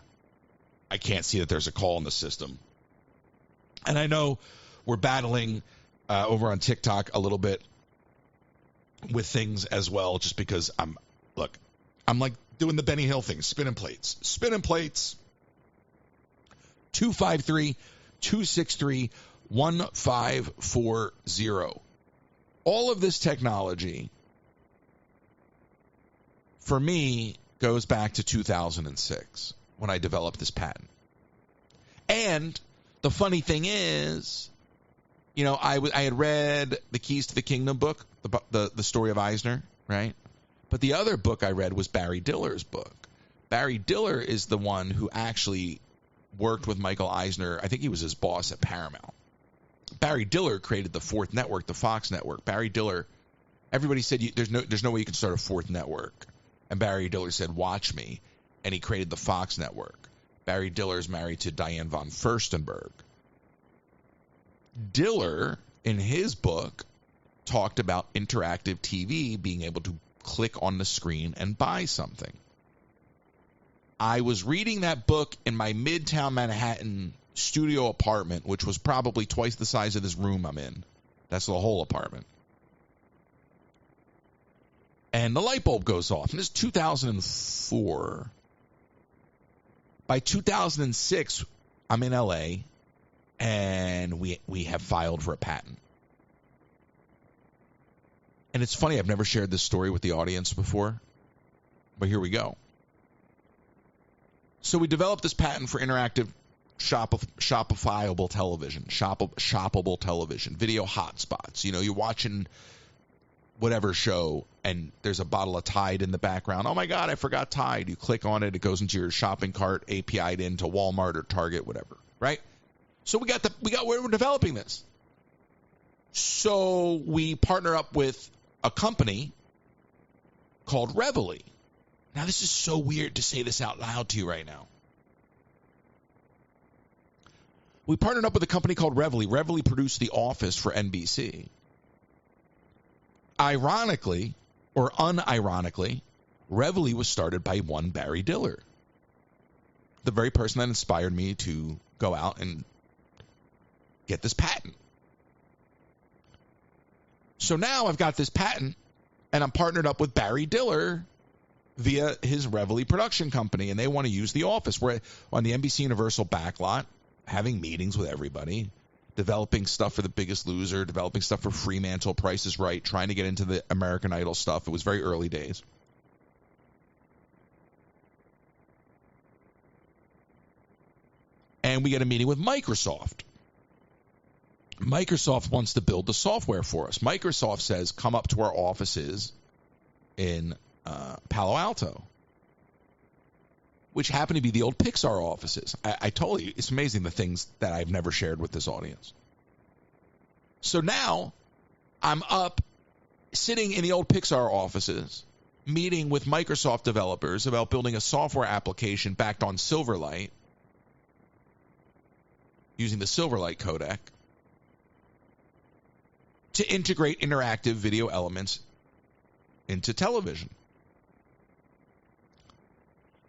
Speaker 1: can't see that there's a call in the system. And I know we're battling over on TikTok a little bit with things as well, just because I'm like doing the Benny Hill thing, spinning plates. 253-263-1540. All of this technology, for me, goes back to 2006 when I developed this patent. And the funny thing is, I had read the Keys to the Kingdom book, the story of Eisner, right? But the other book I read was Barry Diller's book. Barry Diller is the one who actually worked with Michael Eisner. I think he was his boss at Paramount. Barry Diller created the fourth network, the Fox network. Barry Diller, everybody said there's no way you can start a fourth network. And Barry Diller said, watch me. And he created the Fox network. Barry Diller is married to Diane von Furstenberg. Diller, in his book, talked about interactive TV being able to click on the screen and buy something. I was reading that book in my Midtown Manhattan studio apartment, which was probably twice the size of this room I'm in. That's the whole apartment. And the light bulb goes off. And this is 2004. By 2006, I'm in LA, and we have filed for a patent. And it's funny, I've never shared this story with the audience before, but here we go. So we developed this patent for interactive shoppable television, shoppable television, video hotspots. You're watching whatever show, and there's a bottle of Tide in the background. Oh my God, I forgot Tide. You click on it, it goes into your shopping cart, API'd into Walmart or Target, whatever, right? So we're developing this. So we partner up with a company called Reveille. Now this is so weird to say this out loud to you right now. We partnered up with a company called Reveille. Reveille produced The Office for NBC. Ironically, or unironically, Reveille was started by one Barry Diller, the very person that inspired me to go out and get this patent. So now I've got this patent, and I'm partnered up with Barry Diller via his Reveille production company, and they want to use The Office. We're on the NBC Universal backlot, having meetings with everybody, developing stuff for The Biggest Loser, developing stuff for Fremantle, Price is Right, trying to get into the American Idol stuff. It was very early days. And we get a meeting with Microsoft. Microsoft wants to build the software for us. Microsoft says, come up to our offices in Palo Alto, which happen to be the old Pixar offices. I told you, it's amazing the things that I've never shared with this audience. So now I'm up sitting in the old Pixar offices, meeting with Microsoft developers about building a software application backed on Silverlight, using the Silverlight codec, to integrate interactive video elements into television.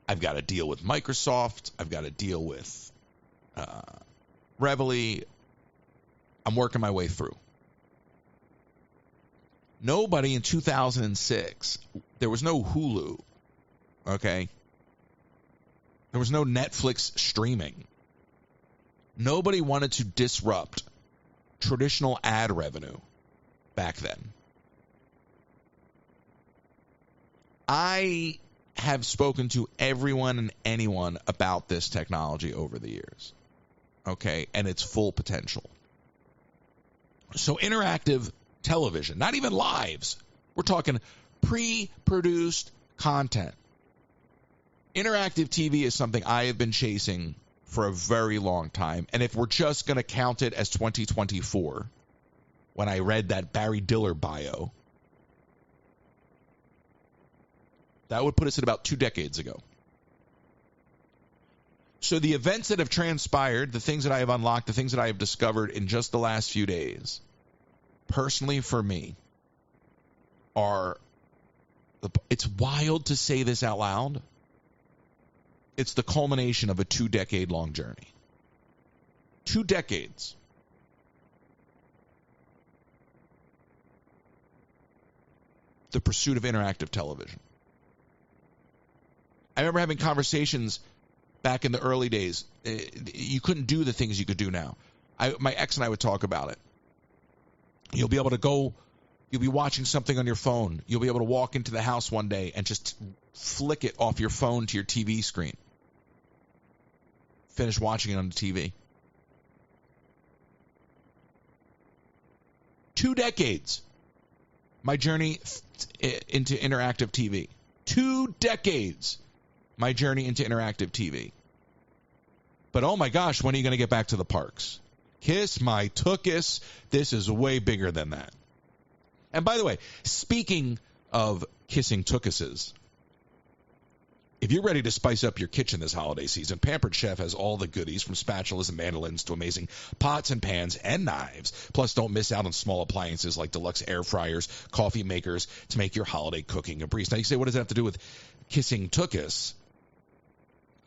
Speaker 1: I've got to deal with Microsoft. I've got to deal with Reveille. I'm working my way through. Nobody in 2006, there was no Hulu, okay? There was no Netflix streaming. Nobody wanted to disrupt traditional ad revenue back then. I have spoken to everyone and anyone about this technology over the years, okay, and its full potential. So interactive television, not even lives, we're talking pre-produced content. Interactive TV is something I have been chasing for a very long time, and if we're just going to count it as 2024, when I read that Barry Diller bio, that would put us at about 2 decades ago. So the events that have transpired, the things that I have unlocked, the things that I have discovered in just the last few days, personally for me, it's wild to say this out loud. It's the culmination of a 2-decade-long journey. 2 decades. The pursuit of interactive television. I remember having conversations back in the early days. You couldn't do the things you could do now. My ex and I would talk about it. You'll be able to go, you'll be watching something on your phone. You'll be able to walk into the house one day and just flick it off your phone to your TV screen. Finish watching it on the TV. 2 decades. My journey into interactive TV. 2 decades. My journey into interactive TV. But oh my gosh, when are you going to get back to the parks? Kiss my tookus. This is way bigger than that. And by the way, speaking of kissing tookuses, if you're ready to spice up your kitchen this holiday season, Pampered Chef has all the goodies from spatulas and mandolins to amazing pots and pans and knives. Plus, don't miss out on small appliances like deluxe air fryers, coffee makers to make your holiday cooking a breeze. Now, you say, what does that have to do with kissing tookus?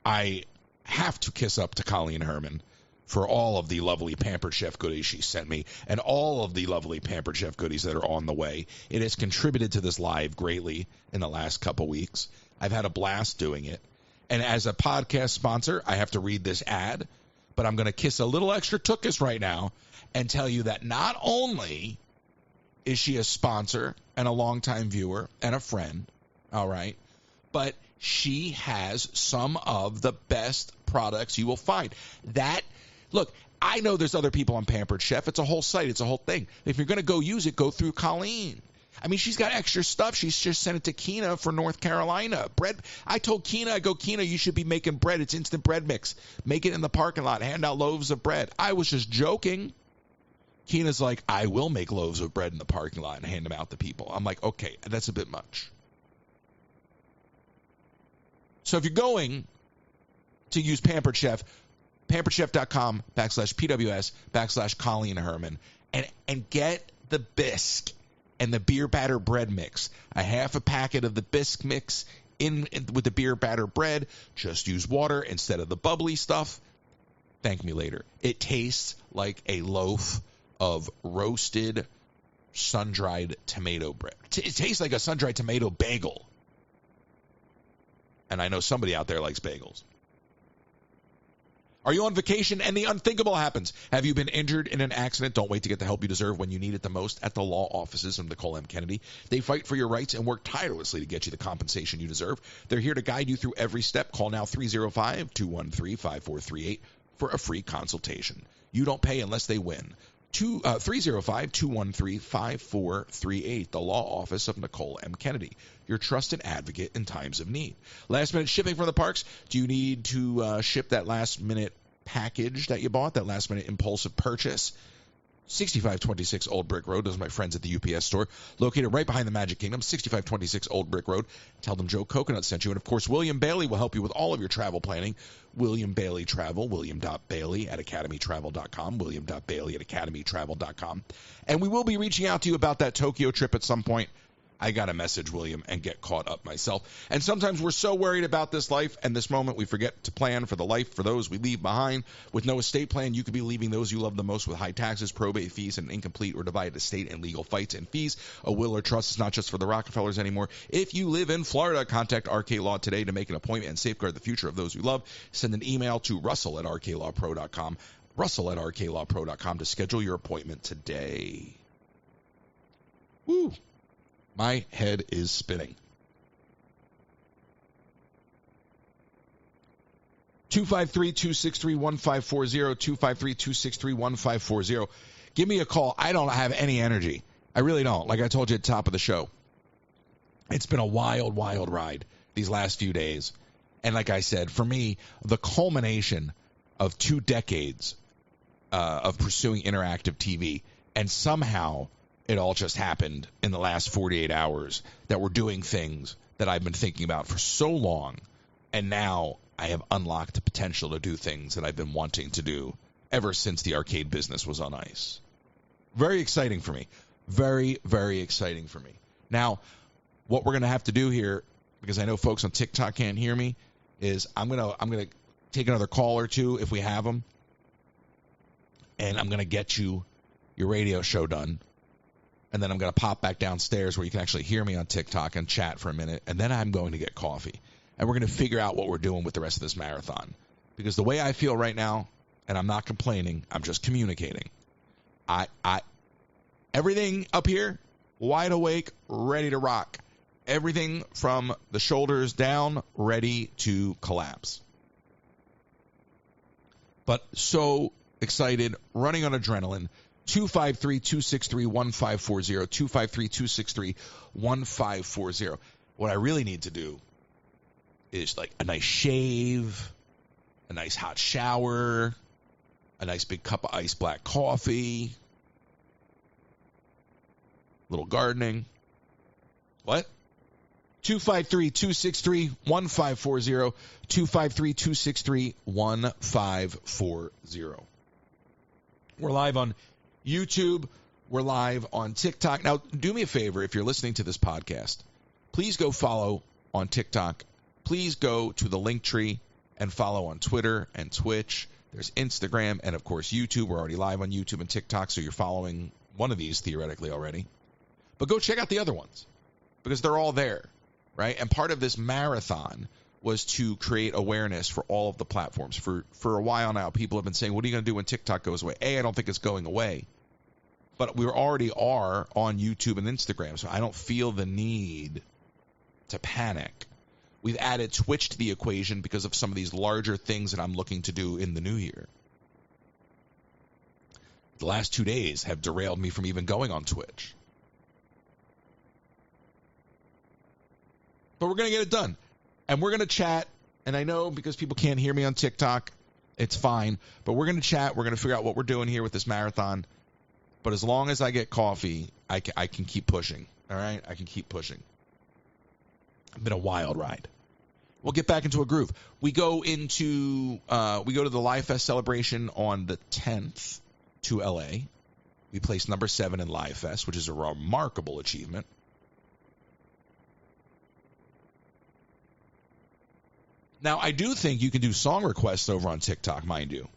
Speaker 1: I have to kiss up to Colleen Herman for all of the lovely Pampered Chef goodies she sent me and all of the lovely Pampered Chef goodies that are on the way. It has contributed to this live greatly in the last couple weeks. I've had a blast doing it. And as a podcast sponsor, I have to read this ad, but I'm going to kiss a little extra tookus right now and tell you that not only is she a sponsor and a longtime viewer and a friend, all right, but she has some of the best products you will find. Look, I know there's other people on Pampered Chef. It's a whole site. It's a whole thing. If you're going to go use it, go through Colleen. I mean, she's got extra stuff. She's just sent it to Keena for North Carolina. Bread. I told Keena, Keena, you should be making bread. It's instant bread mix. Make it in the parking lot. Hand out loaves of bread. I was just joking. Keena's like, I will make loaves of bread in the parking lot and hand them out to people. I'm like, okay, that's a bit much. So if you're going to use Pampered Chef, pamperedchef.com/PWS/Colleen Herman, and get the bisque and the beer batter bread mix. A half a packet of the bisque mix in with the beer batter bread. Just use water instead of the bubbly stuff. Thank me later. It tastes like a loaf of roasted sun-dried tomato bread. It tastes like a sun-dried tomato bagel. And I know somebody out there likes bagels. Are you on vacation and the unthinkable happens? Have you been injured in an accident? Don't wait to get the help you deserve when you need it the most at the law offices of Nicole M. Kennedy. They fight for your rights and work tirelessly to get you the compensation you deserve. They're here to guide you through every step. Call now 305-213-5438 for a free consultation. You don't pay unless they win. 305-213-5438, the law office of Nicole M. Kennedy, your trusted advocate in times of need. Last minute shipping from the parks. Do you need to ship that last minute package that you bought, that last minute impulsive purchase? 6526 Old Brick Road. Those are my friends at the UPS store, located right behind the Magic Kingdom, 6526 Old Brick Road. Tell them Joe Coconut sent you. And, of course, William.bailey will help you with all of your travel planning. William.bailey Travel, William.bailey at academytravel.com, William.bailey at academytravel.com. And we will be reaching out to you about that Tokyo trip at some point. I got to message William and get caught up myself. And sometimes we're so worried about this life and this moment we forget to plan for the life for those we leave behind. With no estate plan, you could be leaving those you love the most with high taxes, probate fees, and incomplete or divided estate and legal fights and fees. A will or trust is not just for the Rockefellers anymore. If you live in Florida, contact RK Law today to make an appointment and safeguard the future of those you love. Send an email to russell@rklawpro.com, russell@rklawpro.com to schedule your appointment today. Woo! My head is spinning. 253-263-1540, 253-263-1540. Give me a call. I don't have any energy. I really don't. Like I told you at the top of the show. It's been a wild, wild ride these last few days. And like I said, for me, the culmination of 2 decades of pursuing interactive TV, and somehow it all just happened in the last 48 hours that we're doing things that I've been thinking about for so long, and now I have unlocked the potential to do things that I've been wanting to do ever since the arcade business was on ice. Very exciting for me. Very, very exciting for me. Now, what we're going to have to do here, because I know folks on TikTok can't hear me, is I'm going to take another call or two if we have them, and I'm going to get you your radio show done. And then I'm going to pop back downstairs where you can actually hear me on TikTok and chat for a minute. And then I'm going to get coffee. And we're going to figure out what we're doing with the rest of this marathon. Because the way I feel right now, and I'm not complaining, I'm just communicating. Everything up here, wide awake, ready to rock. Everything from the shoulders down, ready to collapse. But so excited, running on adrenaline. 253-263-1540, 253-263-1540. What I really need to do is like a nice shave, a nice hot shower, a nice big cup of iced black coffee, little gardening. What? 253-263-1540, 253-263-1540. We're live on YouTube. We're live on TikTok. Now, do me a favor, if you're listening to this podcast, please go follow on TikTok. Please go to the link tree and follow on Twitter and Twitch. There's Instagram and, of course, YouTube. We're already live on YouTube and TikTok, so you're following one of these theoretically already. But go check out the other ones because they're all there, right? And part of this marathon was to create awareness for all of the platforms. For a while now, people have been saying, what are you going to do when TikTok goes away? I don't think it's going away. But we already are on YouTube and Instagram, so I don't feel the need to panic. We've added Twitch to the equation because of some of these larger things that I'm looking to do in the new year. The last 2 days have derailed me from even going on Twitch. But we're going to get it done. And we're going to chat. And I know because people can't hear me on TikTok, it's fine. But we're going to chat. We're going to figure out what we're doing here with this marathon. But as long as I get coffee, I can keep pushing. All right? I can keep pushing. It's been a wild ride. We'll get back into a groove. We go to the Live Fest celebration on the 10th to LA. We placed number 7 in Live Fest, which is a remarkable achievement. Now, I do think you can do song requests over on TikTok, mind you.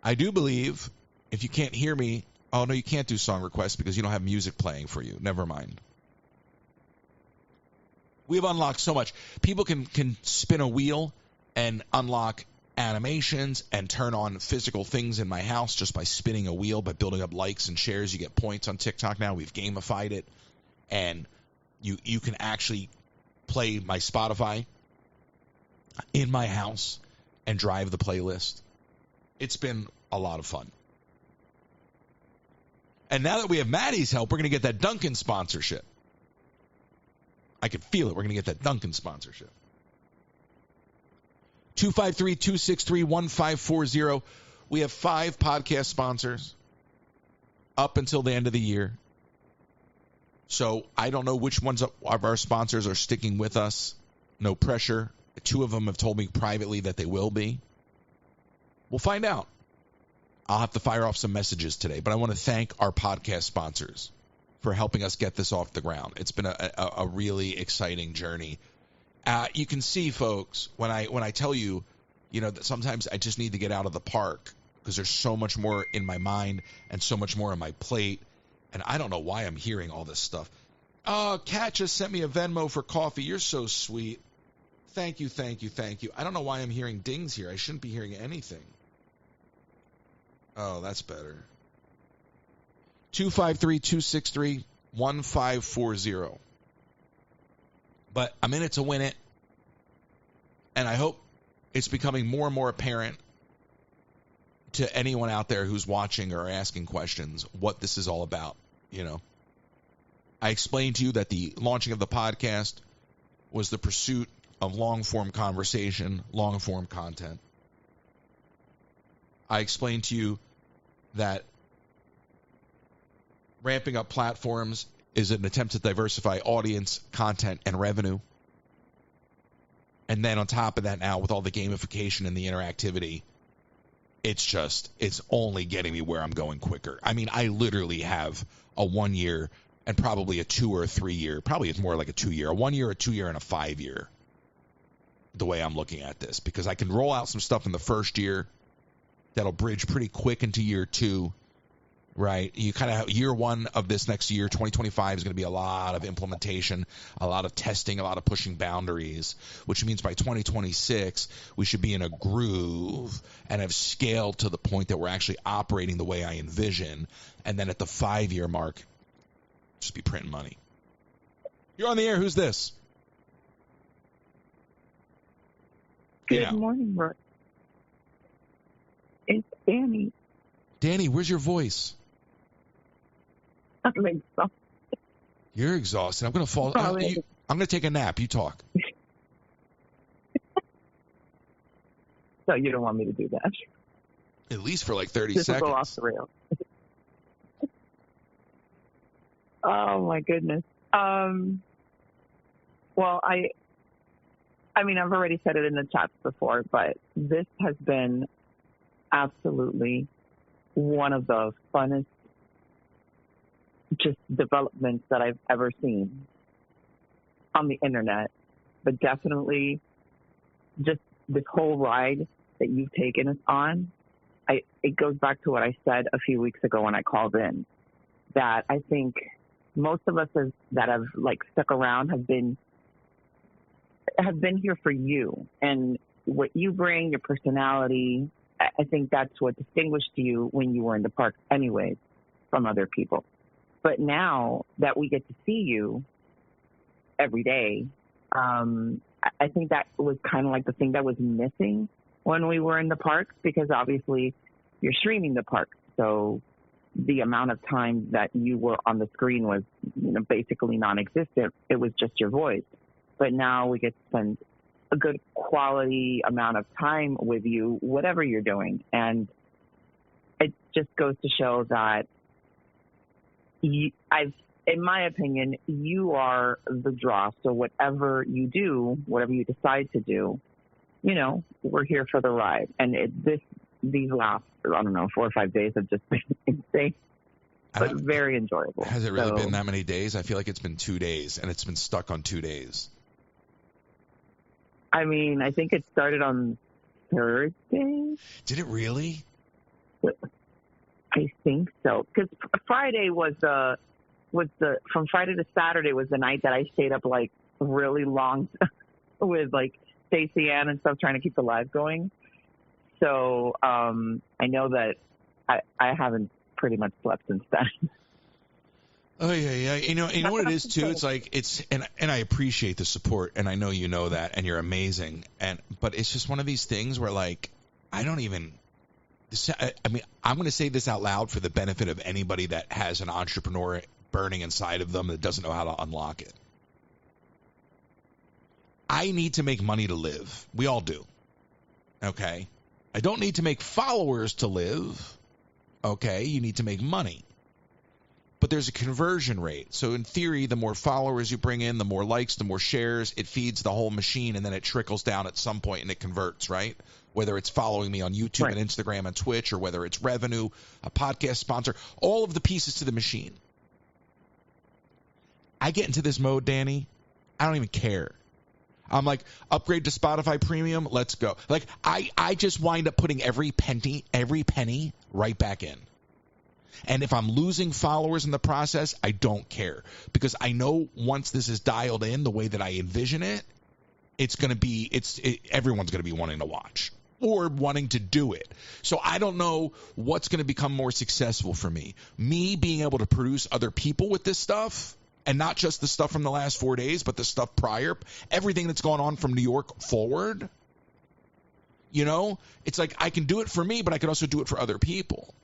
Speaker 1: I do believe, if you can't hear me, oh, no, you can't do song requests because you don't have music playing for you. Never mind. We've unlocked so much. People can spin a wheel and unlock animations and turn on physical things in my house just by spinning a wheel, by building up likes and shares. You get points on TikTok now. We've gamified it. And you can actually play my Spotify in my house and drive the playlist. It's been a lot of fun. And now that we have Maddie's help, we're going to get that Dunkin' sponsorship. I can feel it. We're going to get that Dunkin' sponsorship. 253-263-1540. We have 5 podcast sponsors up until the end of the year. So I don't know which ones of our sponsors are sticking with us. No pressure. 2 of them have told me privately that they will be. We'll find out. I'll have to fire off some messages today. But I want to thank our podcast sponsors for helping us get this off the ground. It's been a really exciting journey. You can see, folks, when I tell you, that sometimes I just need to get out of the park because there's so much more in my mind and so much more on my plate. And I don't know why I'm hearing all this stuff. Oh, Kat just sent me a Venmo for coffee. You're so sweet. Thank you, thank you, thank you. I don't know why I'm hearing dings here. I shouldn't be hearing anything. Oh, that's better. 253-263-1540. But I'm in it to win it. And I hope it's becoming more and more apparent to anyone out there who's watching or asking questions what this is all about. I explained to you that the launching of the podcast was the pursuit of long-form conversation, long-form content. I explained to you that ramping up platforms is an attempt to diversify audience, content, and revenue. And then on top of that now, with all the gamification and the interactivity, it's only getting me where I'm going quicker. I mean, I literally have a 1 year and probably a 2 or a 3 year, probably it's more like a 2 year, a 1 year, a 2 year, and a 5 year, the way I'm looking at this. Because I can roll out some stuff in the first year that'll bridge pretty quick into year 2. Right. You kind of have year 1 of this next year, 2025, is going to be a lot of implementation, a lot of testing, a lot of pushing boundaries, which means by 2026, we should be in a groove and have scaled to the point that we're actually operating the way I envision. And then at the 5-year mark, just be printing money. You're on the air. Who's this?
Speaker 2: Good morning, Roy. It's Danny.
Speaker 1: Danny, where's your voice?
Speaker 2: I'm exhausted.
Speaker 1: You're exhausted. I'm going to fall. I'm going to take a nap. You talk.
Speaker 2: So you don't want me to do that?
Speaker 1: At least for like 30
Speaker 2: This
Speaker 1: seconds.
Speaker 2: will go off the rails. Oh my goodness. Well, I mean, I've already said it in the chats before, but this has been absolutely one of the funnest just developments that I've ever seen on the internet, but definitely just this whole ride that you've taken us on. It goes back to what I said a few weeks ago when I called in, that I think most of us that have like stuck around have been here for you and what you bring, your personality. I think that's what distinguished you when you were in the park anyways from other people. But now that we get to see you every day, I think that was kind of like the thing that was missing when we were in the park, because obviously you're streaming the park. So the amount of time that you were on the screen was, basically non-existent. It was just your voice. But now we get to spend a good quality amount of time with you, whatever you're doing. And it just goes to show that in my opinion, you are the draw. So whatever you do, whatever you decide to do, we're here for the ride. And these last, 4 or 5 days have just been insane, but very enjoyable.
Speaker 1: Has it really been that many days? I feel like it's been 2 days, and it's been stuck on 2 days.
Speaker 2: I mean, I think it started on Thursday.
Speaker 1: Did it really?
Speaker 2: I think so. Because Friday was from Friday to Saturday was the night that I stayed up like really long with like Stacey Ann and stuff trying to keep the live going. So I know that I haven't pretty much slept since then.
Speaker 1: Oh yeah. You know what it is too. It's like and I appreciate the support, and I know you know that, and you're amazing. But it's just one of these things where like I don't even. I mean, I'm going to say this out loud for the benefit of anybody that has an entrepreneur burning inside of them that doesn't know how to unlock it. I need to make money to live. We all do. Okay? I don't need to make followers to live. Okay? You need to make money. But there's a conversion rate. So in theory, the more followers you bring in, the more likes, the more shares, it feeds the whole machine, and then it trickles down at some point and it converts, right? Whether it's following me on YouTube and Instagram and Twitch, or whether it's revenue, a podcast sponsor, all of the pieces to the machine. I get into this mode, Danny, I don't even care. I'm like, upgrade to Spotify Premium, let's go. Like, I just wind up putting every penny right back in. And if I'm losing followers in the process, I don't care. Because I know once this is dialed in the way that I envision it, it's going to be, everyone's going to be wanting to watch or wanting to do it. So I don't know what's going to become more successful for me. Me being able to produce other people with this stuff, and not just the stuff from the last 4 days, but the stuff prior, everything that's gone on from New York forward. It's like I can do it for me, but I can also do it for other people.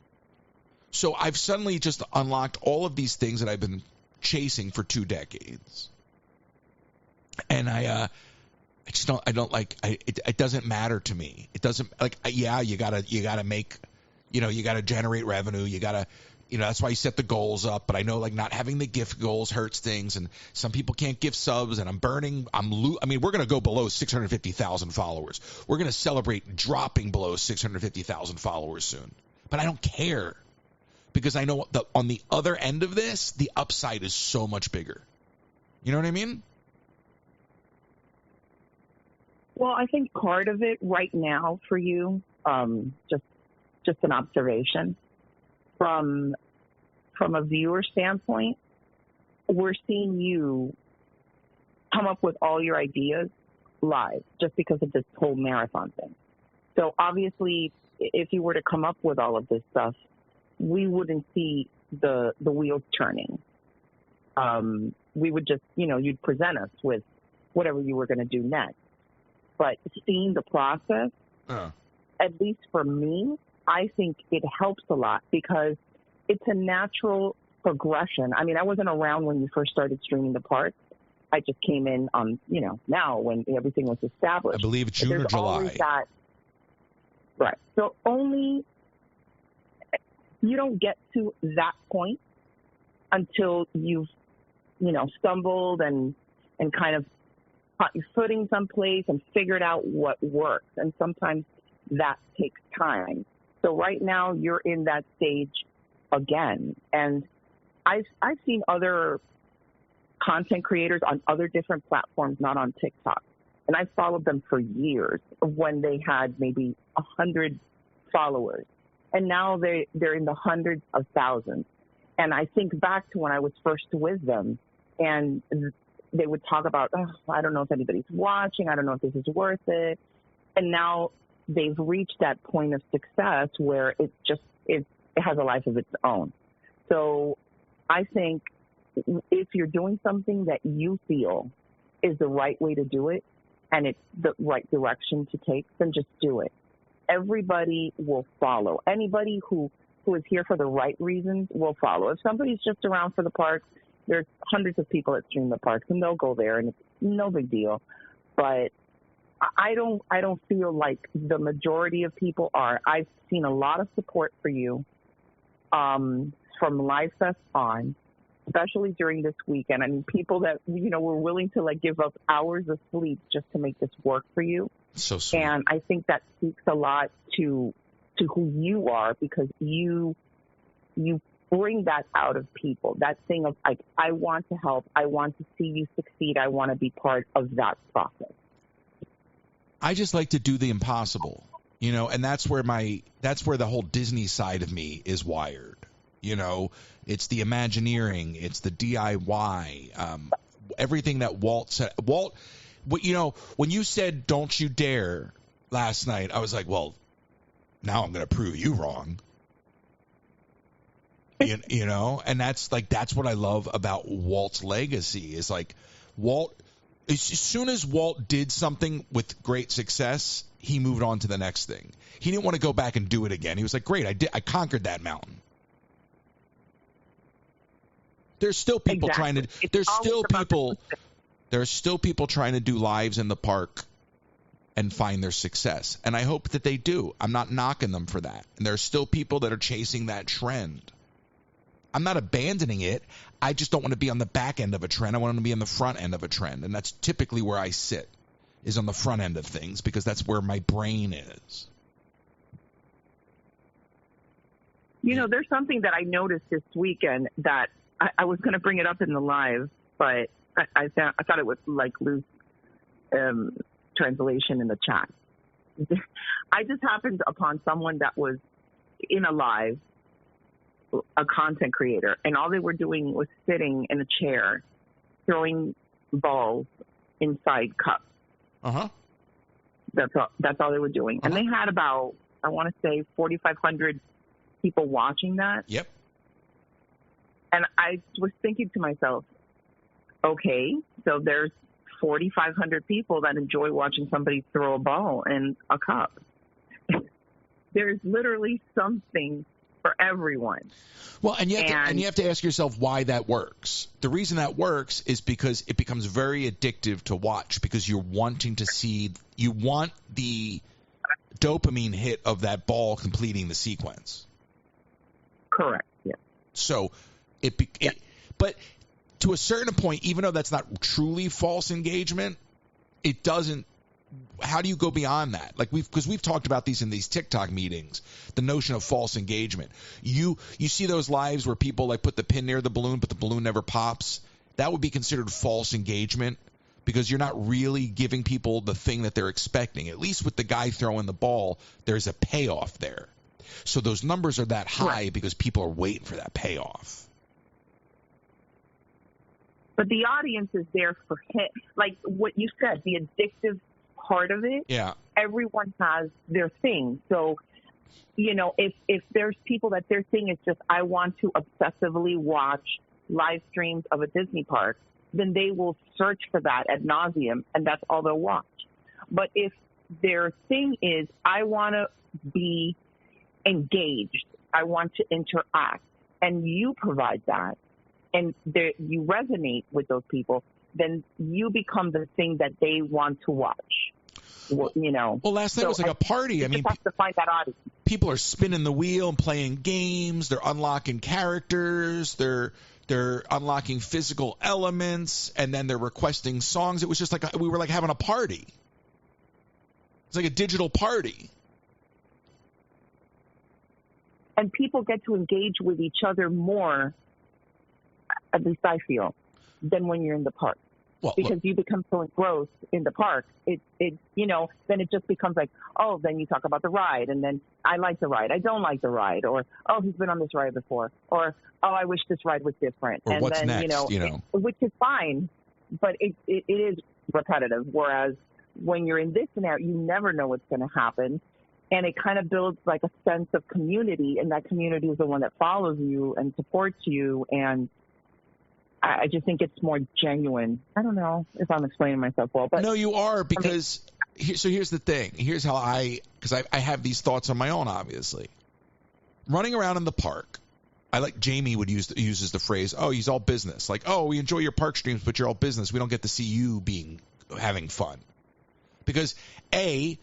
Speaker 1: So I've suddenly just unlocked all of these things that I've been chasing for 2 decades. And it doesn't matter to me. It doesn't, you gotta make, you gotta generate revenue. You gotta, that's why you set the goals up. But I know not having the gift goals hurts things, and some people can't give subs, and we're going to go below 650,000 followers. We're going to celebrate dropping below 650,000 followers soon. But I don't care. Because I know that on the other end of this, the upside is so much bigger. You know what I mean?
Speaker 2: Well, I think part of it right now for you, just an observation, from a viewer standpoint, we're seeing you come up with all your ideas live just because of this whole marathon thing. So obviously, if you were to come up with all of this stuff, we wouldn't see the wheels turning. We would just, you'd present us with whatever you were going to do next. But seeing the process, at least for me, I think it helps a lot because it's a natural progression. I mean, I wasn't around when you first started streaming the parts. I just came in on, now when everything was established.
Speaker 1: I believe June or July.
Speaker 2: Right. So you don't get to that point until you've, stumbled and kind of caught your footing someplace and figured out what works. And sometimes that takes time. So right now you're in that stage again. And I've seen other content creators on other different platforms, not on TikTok. And I followed them for years when they had maybe 100 followers. And now they're in the hundreds of thousands. And I think back to when I was first with them, and they would talk about, I don't know if anybody's watching. I don't know if this is worth it. And now they've reached that point of success where it has a life of its own. So I think if you're doing something that you feel is the right way to do it and it's the right direction to take, then just do it. Everybody will follow. Anybody who who is here for the right reasons will follow. If somebody's just around for the parks, there's hundreds of people that stream the parks, and they'll go there, and it's no big deal. But I don't feel like the majority of people are. I've seen a lot of support for you from Live Fest on, especially during this weekend. I mean, people that, were willing to give up hours of sleep just to make this work for you.
Speaker 1: So sweet.
Speaker 2: And I think that speaks a lot to who you are, because you bring that out of people, that thing of I want to help, I want to see you succeed, I want to be part of that process.
Speaker 1: I just like to do the impossible, and that's where the whole Disney side of me is wired. It's the Imagineering, it's the DIY, everything that Walt said. Walt, when you said "Don't you dare" last night, I was like, well, now I'm going to prove you wrong. And that's what I love about Walt's legacy is Walt. As soon as Walt did something with great success, he moved on to the next thing. He didn't want to go back and do it again. He was like, great, I conquered that mountain. There's still people trying to. There's still people trying to do lives in the park and find their success. And I hope that they do. I'm not knocking them for that. And there's still people that are chasing that trend. I'm not abandoning it. I just don't want to be on the back end of a trend. I want to be on the front end of a trend. And that's typically where I sit, is on the front end of things, because that's where my brain is.
Speaker 2: There's something that I noticed this weekend that I was going to bring it up in the live, but I thought it was loose translation in the chat. I just happened upon someone that was in a live, a content creator, and all they were doing was sitting in a chair, throwing balls inside cups.
Speaker 1: Uh-huh.
Speaker 2: That's all they were doing.
Speaker 1: Uh-huh.
Speaker 2: And they had about, I want to say, 4,500 people watching that.
Speaker 1: Yep.
Speaker 2: And I was thinking to myself, okay, so there's 4,500 people that enjoy watching somebody throw a ball in a cup. There's literally something for everyone.
Speaker 1: Well, and you have to ask yourself why that works. The reason that works is because it becomes very addictive to watch, because you're wanting to see, you want the dopamine hit of that ball completing the sequence.
Speaker 2: Correct. Yeah.
Speaker 1: So but to a certain point, even though that's not truly false engagement, it doesn't. How do you go beyond that? Because we've talked about these in these TikTok meetings, the notion of false engagement. You see those lives where people put the pin near the balloon, but the balloon never pops. That would be considered false engagement, because you're not really giving people the thing that they're expecting. At least with the guy throwing the ball, there's a payoff there. So those numbers are that high, right, because people are waiting for that payoff.
Speaker 2: But the audience is there for him. Like what you said, the addictive part of it.
Speaker 1: Yeah.
Speaker 2: Everyone has their thing. So, if there's people that their thing is just, I want to obsessively watch live streams of a Disney park, then they will search for that ad nauseum, and that's all they'll watch. But if their thing is, I want to be engaged, I want to interact, and you provide that, and you resonate with those people, then you become the thing that they want to watch. Well,
Speaker 1: last night was like a party. I mean,
Speaker 2: have to find that audience.
Speaker 1: People are spinning the wheel and playing games. They're unlocking characters. They're unlocking physical elements, and then they're requesting songs. It was just like we were having a party. It's like a digital party.
Speaker 2: And people get to engage with each other more, at least I feel, than when you're in the park.
Speaker 1: Well,
Speaker 2: because you become so engrossed in the park, then it just becomes like, oh, then you talk about the ride, and then I like the ride, I don't like the ride, or oh, he's been on this ride before, or oh, I wish this ride was different,
Speaker 1: or
Speaker 2: and
Speaker 1: what's
Speaker 2: then
Speaker 1: next,
Speaker 2: which is fine, but it is repetitive. Whereas when you're in this scenario, you never know what's going to happen, and it kind of builds like a sense of community, and that community is the one that follows you and supports you, and I just think it's more genuine. I don't know if I'm explaining myself well, but
Speaker 1: no, you are, because so here's the thing. Here's how because I have these thoughts on my own, obviously. running around in the park. I like Jamie uses the phrase, "Oh, he's all business." Like, "Oh, we enjoy your park streams, but you're all business. We don't get to see you having fun." Because there's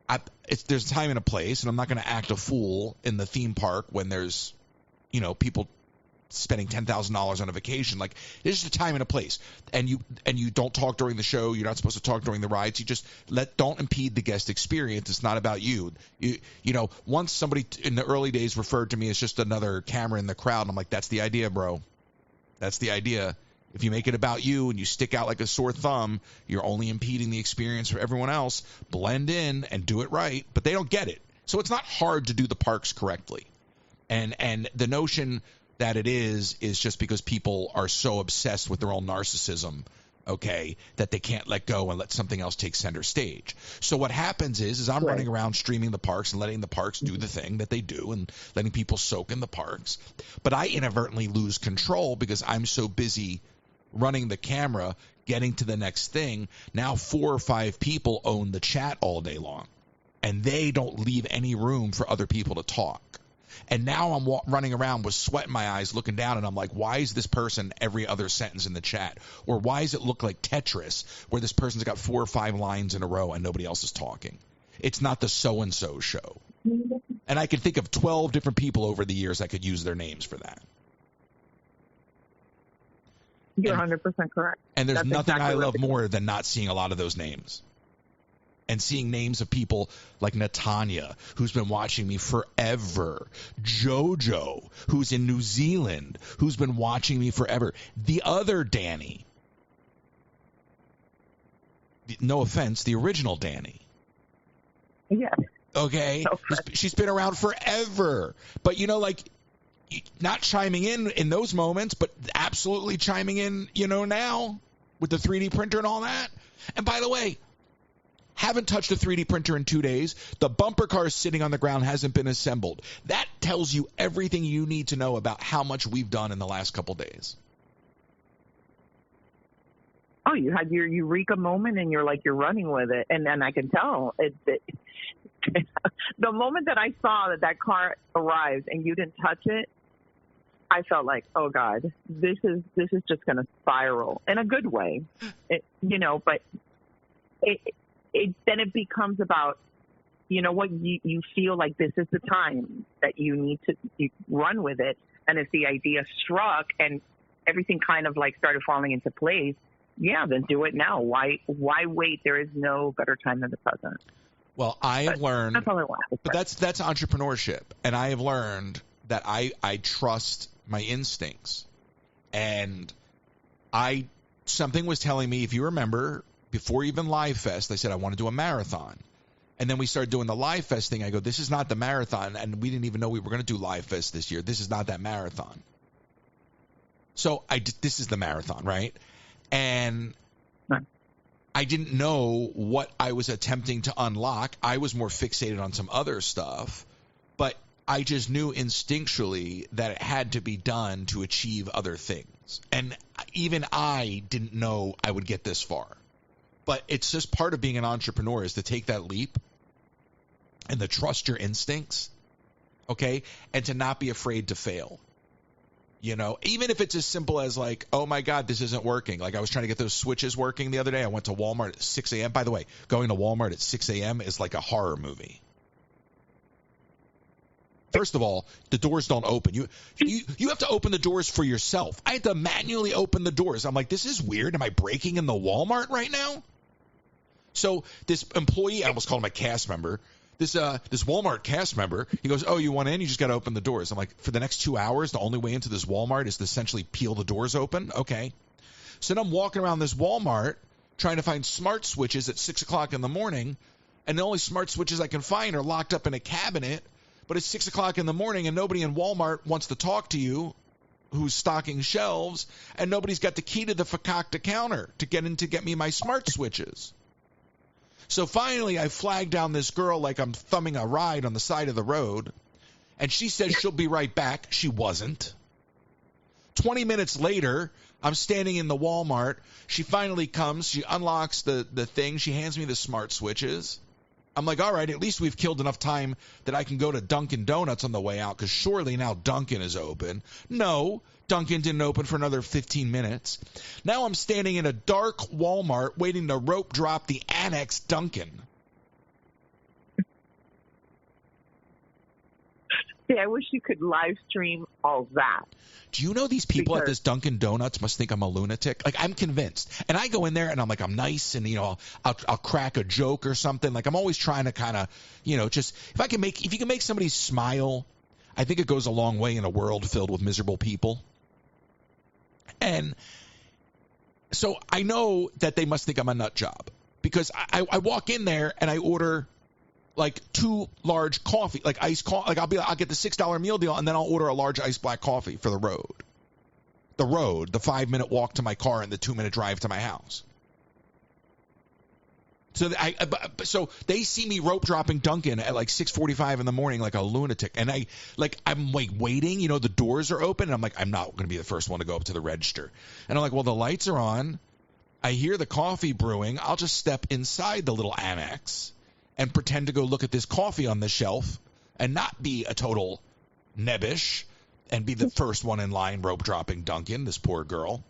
Speaker 1: a time and a place, and I'm not going to act a fool in the theme park when there's, people spending $10,000 on a vacation. Like, there's a time and a place, and you don't talk during the show. You're not supposed to talk during the rides. You just don't impede the guest experience. It's not about you. Once somebody in the early days referred to me as just another camera in the crowd, and I'm like, that's the idea, bro. That's the idea. If you make it about you and you stick out like a sore thumb, you're only impeding the experience for everyone else. Blend in and do it right, but they don't get it. So it's not hard to do the parks correctly. And the notion that it is just because people are so obsessed with their own narcissism, okay, that they can't let go and let something else take center stage. So what happens is I'm running around streaming the parks and letting the parks do the thing that they do and letting people soak in the parks. But I inadvertently lose control because I'm so busy running the camera, getting to the next thing. Now 4 or 5 people own the chat all day long, and they don't leave any room for other people to talk. And now I'm running around with sweat in my eyes looking down, and I'm like, why is this person every other sentence in the chat? Or why does it look like Tetris where this person's got 4 or 5 lines in a row and nobody else is talking? It's not the so-and-so show. And I could think of 12 different people over the years I could use their names for that.
Speaker 2: You're 100% correct.
Speaker 1: And there's
Speaker 2: That's
Speaker 1: nothing
Speaker 2: exactly
Speaker 1: I love more than not seeing a lot of those names. And seeing names of people like Natanya, who's been watching me forever. Jojo, who's in New Zealand, who's been watching me forever. The other Danny. No offense, the original Danny.
Speaker 2: Yeah.
Speaker 1: Okay? She's been around forever. But, not chiming in those moments, but absolutely chiming in, now with the 3D printer and all that. And by the way, haven't touched a 3D printer in 2 days. The bumper car is sitting on the ground, hasn't been assembled. That tells you everything you need to know about how much we've done in the last couple days.
Speaker 2: Oh, you had your eureka moment, and you're running with it. And then I can tell the moment that I saw that car arrived and you didn't touch it, I felt like, oh God, this is just going to spiral in a good way, but then it becomes about, you feel like this is the time that you need to run with it. And if the idea struck and everything kind of started falling into place, yeah, then do it now. Why wait? There is no better time than the present.
Speaker 1: Well, I have learned,
Speaker 2: that's all I want.
Speaker 1: but that's entrepreneurship. And I have learned that I trust my instincts. And something was telling me, if you remember, before even Live Fest, I said I want to do a marathon. And then we started doing the Live Fest thing. I go, this is not the marathon. And we didn't even know we were going to do Live Fest this year. This is not that marathon. So this is the marathon, right? And I didn't know what I was attempting to unlock. I was more fixated on some other stuff. But I just knew instinctually that it had to be done to achieve other things. And even I didn't know I would get this far. But it's just part of being an entrepreneur is to take that leap and to trust your instincts, okay, and to not be afraid to fail. Even if it's as simple as oh my God, this isn't working. Like I was trying to get those switches working the other day. I went to Walmart at 6 a.m. By the way, going to Walmart at 6 a.m. is like a horror movie. First of all, the doors don't open. You have to open the doors for yourself. I had to manually open the doors. I'm like, this is weird. Am I breaking in the Walmart right now? So this employee, I almost called him a cast member. This Walmart cast member, he goes, oh, you want in? You just got to open the doors. I'm like, for the next 2 hours, the only way into this Walmart is to essentially peel the doors open? Okay. So then I'm walking around this Walmart trying to find smart switches at 6 o'clock in the morning, and the only smart switches I can find are locked up in a cabinet. But it's 6 o'clock in the morning, and nobody in Walmart wants to talk to you who's stocking shelves, and nobody's got the key to the fakakta counter to get me my smart switches. So finally, I flagged down this girl like I'm thumbing a ride on the side of the road, and she says she'll be right back. She wasn't. 20 minutes later, I'm standing in the Walmart. She finally comes. She unlocks the thing. She hands me the smart switches. I'm like, all right, at least we've killed enough time that I can go to Dunkin' Donuts on the way out, because surely now Dunkin' is open. No, Dunkin' didn't open for another 15 minutes. Now I'm standing in a dark Walmart waiting to rope drop the Annex Dunkin'.
Speaker 2: See, I wish you could live stream all that.
Speaker 1: Do you know these people at this Dunkin' Donuts must think I'm a lunatic? Like, I'm convinced. And I go in there and I'm like, I'm nice, and, you know, I'll crack a joke or something. Like, I'm always trying to kind of, you know, just, if you can make somebody smile, I think it goes a long way in a world filled with miserable people. And so I know that they must think I'm a nut job, because I walk in there and I order like 2 large coffee, like iced coffee. Like, I'll get the $6 meal deal, and then I'll order a large iced black coffee for the road. The 5-minute walk to my car and the 2-minute drive to my house. So so they see me rope dropping Dunkin' at like 6:45 in the morning like a lunatic, and I'm like waiting. You know, the doors are open, and I'm like, I'm not going to be the first one to go up to the register. And I'm like, well, the lights are on. I hear the coffee brewing. I'll just step inside the little annex and pretend to go look at this coffee on the shelf and not be a total nebbish and be the first one in line rope dropping Dunkin', this poor girl.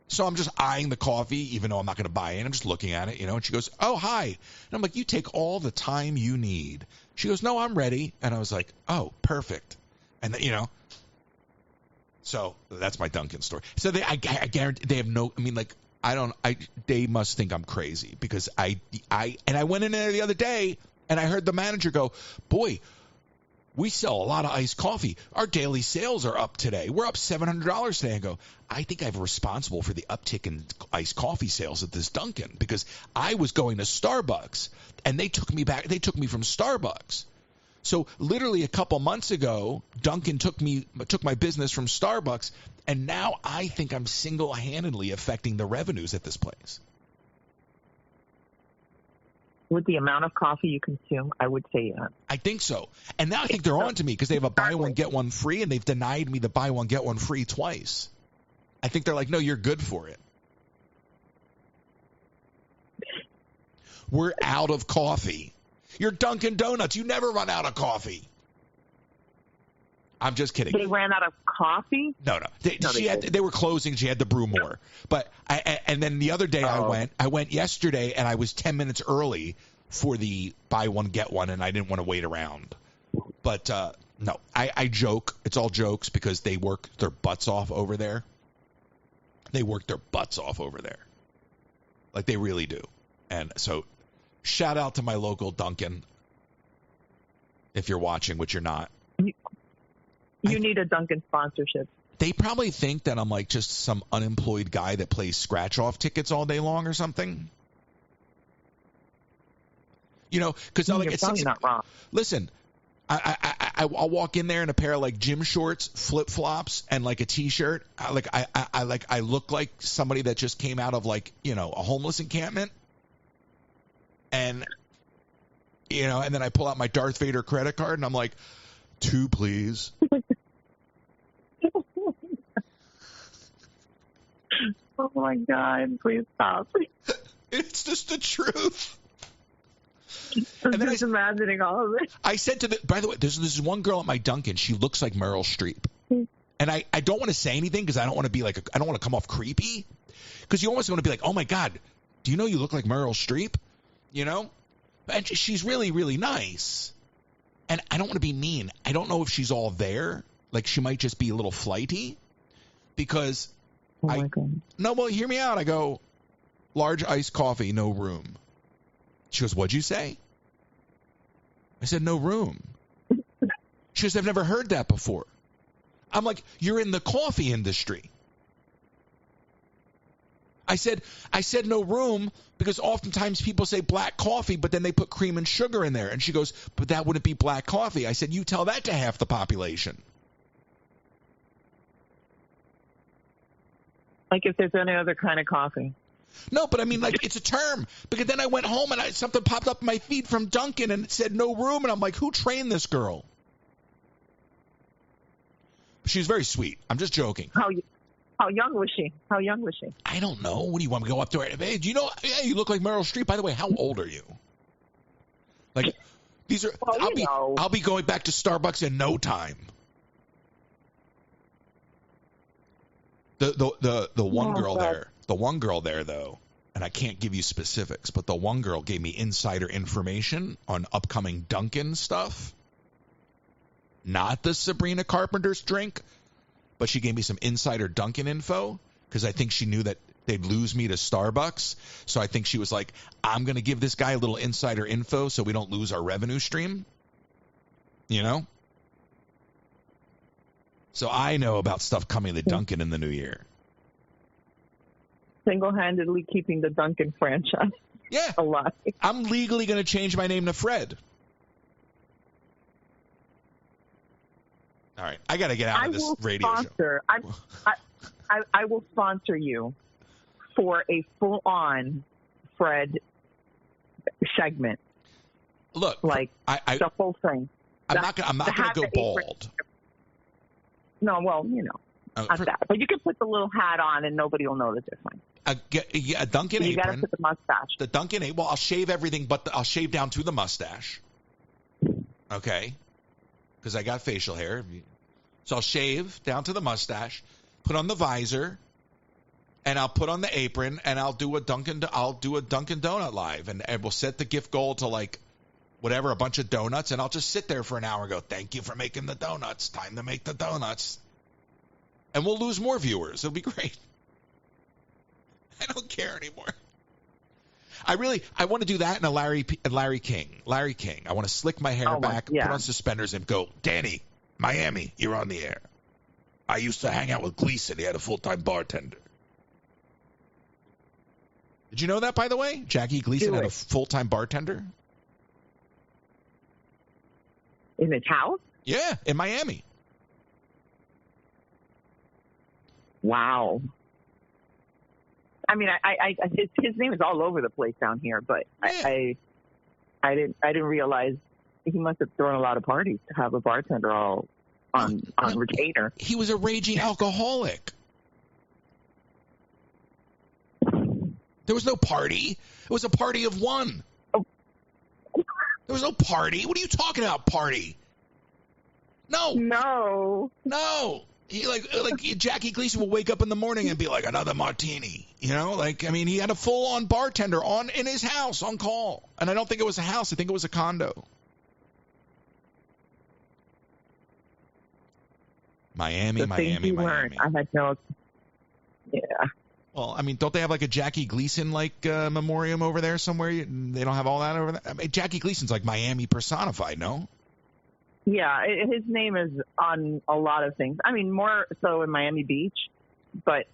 Speaker 1: So I'm just eyeing the coffee, even though I'm not going to buy it. I'm just looking at it, you know, and she goes, oh, hi. And I'm like, you take all the time you need. She goes, no, I'm ready. And I was like, oh, perfect. And, you know, so that's my Dunkin' story. So I guarantee they have no, I mean, like, they must think I'm crazy, because I went in there the other day and I heard the manager go, boy, we sell a lot of iced coffee. Our daily sales are up today. We're up $700 today. I go, I think I'm responsible for the uptick in iced coffee sales at this Dunkin', because I was going to Starbucks and they took me from Starbucks. So literally a couple months ago, Dunkin' took my business from Starbucks, and now I think I'm single-handedly affecting the revenues at this place.
Speaker 2: With the amount of coffee you consume, I would say yes.
Speaker 1: I think so. And now I think they're on to me, because they have a buy one, get one free, and they've denied me the buy one, get one free twice. I think they're like, no, you're good for it. We're out of coffee. You're Dunkin' Donuts. You never run out of coffee. I'm just kidding.
Speaker 2: They ran out of coffee?
Speaker 1: No. They were closing. She had to brew more. But and then the other day I went yesterday, and I was 10 minutes early for the buy one, get one, and I didn't want to wait around. But no, I joke. It's all jokes, because they work their butts off over there. They work their butts off over there. Like, they really do. And so shout out to my local Dunkin', if you're watching, which you're not.
Speaker 2: You need a Dunkin' sponsorship.
Speaker 1: They probably think that I'm like just some unemployed guy that plays scratch-off tickets all day long or something. You know, because
Speaker 2: you're probably not wrong.
Speaker 1: Listen, I'll walk in there in a pair of like gym shorts, flip-flops, and like a T-shirt. I look like somebody that just came out of like, you know, a homeless encampment. And, you know, and then I pull out my Darth Vader credit card, and I'm like, 2, please.
Speaker 2: Oh, my God. Please stop.
Speaker 1: It's just the truth.
Speaker 2: I'm just imagining all of it.
Speaker 1: I said to by the way, there's one girl at my Dunkin'. She looks like Meryl Streep. And I don't want to say anything, because I don't want to be like, I don't want to come off creepy. Because you almost want to be like, oh, my God, do you know you look like Meryl Streep? You know? And she's really, really nice. And I don't want to be mean. I don't know if she's all there. Like, she might just be a little flighty. Because
Speaker 2: oh my God.
Speaker 1: No, well, hear me out. I go, large iced coffee, no room. She goes, what'd you say? I said, no room. She goes, I've never heard that before. I'm like, you're in the coffee industry. I said no room, because oftentimes people say black coffee, but then they put cream and sugar in there. And she goes, but that wouldn't be black coffee. I said, you tell that to half the population.
Speaker 2: Like, if there's any other kind of coffee.
Speaker 1: No, but I mean, like, it's a term. Because then I went home and something popped up in my feed from Dunkin' and it said no room. And I'm like, who trained this girl? She's very sweet. I'm just joking.
Speaker 2: How young was she?
Speaker 1: I don't know. What do you want me to go up to her? Hey, do you know? Hey, you look like Meryl Streep. By the way, how old are you? Like, these are.
Speaker 2: Well,
Speaker 1: I'll be going back to Starbucks in no time. The one girl there, the one girl there though, and I can't give you specifics, but the one girl gave me insider information on upcoming Dunkin' stuff. Not the Sabrina Carpenter's drink, but she gave me some insider Dunkin' info because I think she knew that they'd lose me to Starbucks. So I think she was like, I'm going to give this guy a little insider info so we don't lose our revenue stream. You know? So I know about stuff coming to Dunkin' in the new year.
Speaker 2: Single-handedly keeping the Dunkin' franchise alive.
Speaker 1: I'm legally going to change my name to Fred. All right. I got to get out of this radio show.
Speaker 2: I will sponsor you for a full-on Fred segment.
Speaker 1: Look,
Speaker 2: like the whole thing.
Speaker 1: I'm not going to go bald.
Speaker 2: No, well, you know, but you can put the little hat on and nobody will know the difference.
Speaker 1: A Dunkin' apron.
Speaker 2: You got to put the mustache.
Speaker 1: The Dunkin' apron. Well, I'll shave everything, but I'll shave down to the mustache. Okay, because I got facial hair, so I'll shave down to the mustache, put on the visor, and I'll put on the apron, and I'll do a Dunkin' Donut live, and we'll set the gift goal to like whatever, a bunch of donuts, and I'll just sit there for an hour and go, thank you for making the donuts. Time to make the donuts. And we'll lose more viewers. It'll be great. I don't care anymore. I want to do that in a Larry King. Larry King. I want to slick my hair back, put on suspenders, and go, Danny, Miami, you're on the air. I used to hang out with Gleason. He had a full-time bartender. Did you know that, by the way? Jackie Gleason had a full-time bartender?
Speaker 2: In his house?
Speaker 1: Yeah, in Miami.
Speaker 2: Wow. I mean, his name is all over the place down here, but I didn't realize he must have thrown a lot of parties to have a bartender all on retainer.
Speaker 1: He was a raging alcoholic. There was no party. It was a party of one. There was no party. What are you talking about, party? No. He like Jackie Gleason will wake up in the morning and be like, another martini. You know, like, I mean, he had a full-on bartender in his house on call. And I don't think it was a house. I think it was a condo. Miami.
Speaker 2: I had no. Yeah.
Speaker 1: Well, I mean, don't they have like a Jackie Gleason memoriam over there somewhere? They don't have all that over there. I mean, Jackie Gleason's like Miami personified, no?
Speaker 2: Yeah, his name is on a lot of things. I mean, more so in Miami Beach, but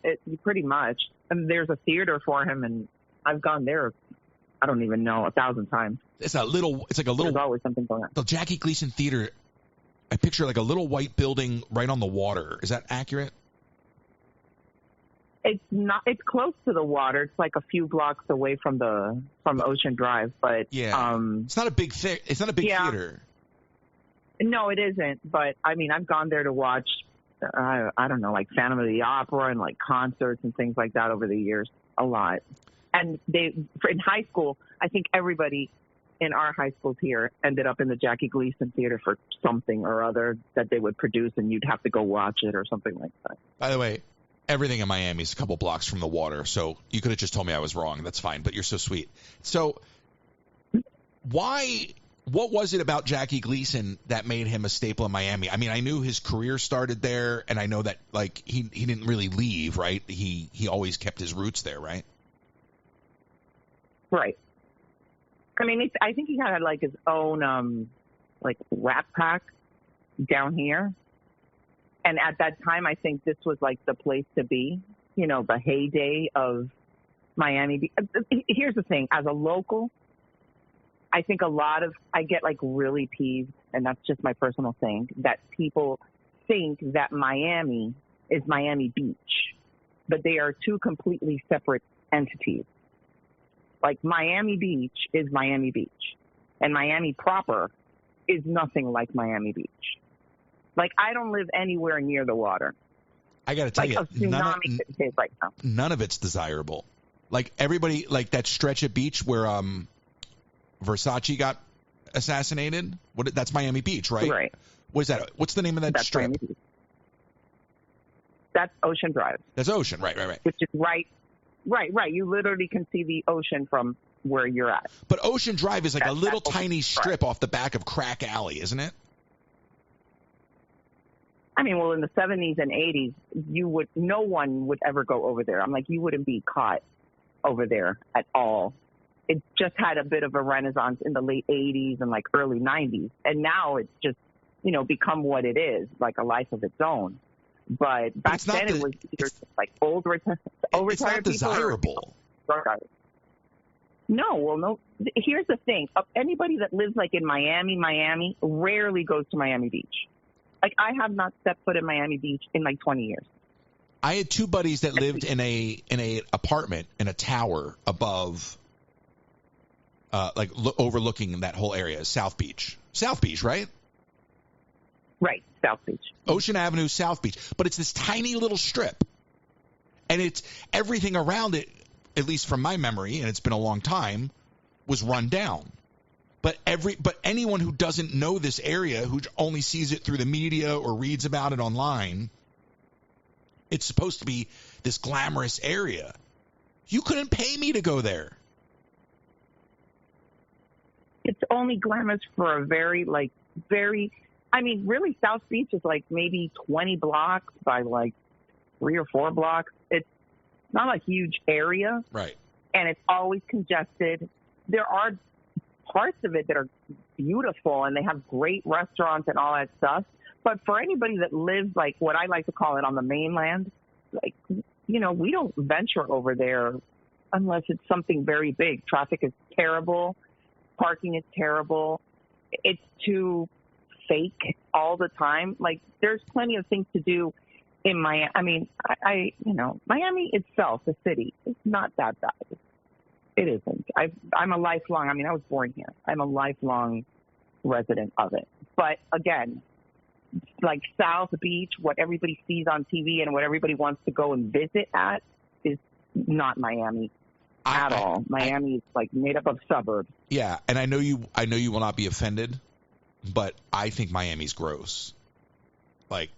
Speaker 2: pretty much. And there's a theater for him, and I've gone there. I don't even know 1,000 times.
Speaker 1: It's like a little.
Speaker 2: There's always something going on.
Speaker 1: The Jackie Gleason Theater. I picture like a little white building right on the water. Is that accurate?
Speaker 2: It's not. It's close to the water. It's like a few blocks away from Ocean Drive, but
Speaker 1: it's not a big thing. It's not a big theater.
Speaker 2: No, it isn't. But I mean, I've gone there to watch. I don't know, like Phantom of the Opera and like concerts and things like that over the years. A lot. And in high school, I think everybody in our high schools here ended up in the Jackie Gleason Theater for something or other that they would produce, and you'd have to go watch it or something like that.
Speaker 1: By the way, everything in Miami is a couple blocks from the water, so you could have just told me I was wrong. That's fine, but you're so sweet. So what was it about Jackie Gleason that made him a staple in Miami? I mean, I knew his career started there, and I know that like he didn't really leave, right? He always kept his roots there, right?
Speaker 2: Right. I mean, I think he had like his own like Rat Pack down here. And at that time, I think this was like the place to be, you know, the heyday of Miami. Here's the thing. As a local, I think I get like really peeved, and that's just my personal thing, that people think that Miami is Miami Beach, but they are two completely separate entities. Like Miami Beach is Miami Beach, and Miami proper is nothing like Miami Beach. Like, I don't live anywhere near the water.
Speaker 1: I got to tell you,
Speaker 2: a tsunami could hit right now.
Speaker 1: None of it's desirable. Like everybody, like that stretch of beach where Versace got assassinated? That's Miami Beach, right?
Speaker 2: Right.
Speaker 1: What is that? What's the name of that
Speaker 2: That's
Speaker 1: strip?
Speaker 2: Miami Beach. That's Ocean Drive.
Speaker 1: That's Ocean, right.
Speaker 2: Which is right. You literally can see the ocean from where you're at.
Speaker 1: But Ocean Drive is like a little
Speaker 2: that's
Speaker 1: tiny strip off the back of Crack Alley, isn't it?
Speaker 2: I mean, well, in the 70s and 80s, no one would ever go over there. I'm like, you wouldn't be caught over there at all. It just had a bit of a renaissance in the late 80s and like early 90s. And now it's just, become what it is, like a life of its own. But back then it was either like old retired people.
Speaker 1: It's not desirable.
Speaker 2: No. Here's the thing. Anybody that lives like in Miami rarely goes to Miami Beach. Like, I have not stepped foot in Miami Beach in like 20 years.
Speaker 1: I had two buddies that lived in a apartment in a tower above, overlooking that whole area, South Beach. South Beach, right?
Speaker 2: Right, South Beach.
Speaker 1: Ocean Avenue, South Beach. But it's this tiny little strip. And it's everything around it, at least from my memory, and it's been a long time, was run down. But anyone who doesn't know this area, who only sees it through the media or reads about it online, it's supposed to be this glamorous area. You couldn't pay me to go there.
Speaker 2: It's only glamorous for a really, South Beach is like maybe 20 blocks by like 3 or 4 blocks. It's not a huge area.
Speaker 1: Right.
Speaker 2: And it's always congested. There are parts of it that are beautiful and they have great restaurants and all that stuff. But for anybody that lives like what I like to call it on the mainland, like, we don't venture over there unless it's something very big. Traffic is terrible. Parking is terrible. It's too fake all the time. Like, there's plenty of things to do in Miami. I mean, Miami itself, the city, is not that bad. It isn't. I'm a lifelong, I was born here. I'm a lifelong resident of it. But again, like South Beach, what everybody sees on TV and what everybody wants to go and visit at is not Miami at all. Miami is like made up of suburbs.
Speaker 1: Yeah, and I know you will not be offended, but I think Miami's gross. Like,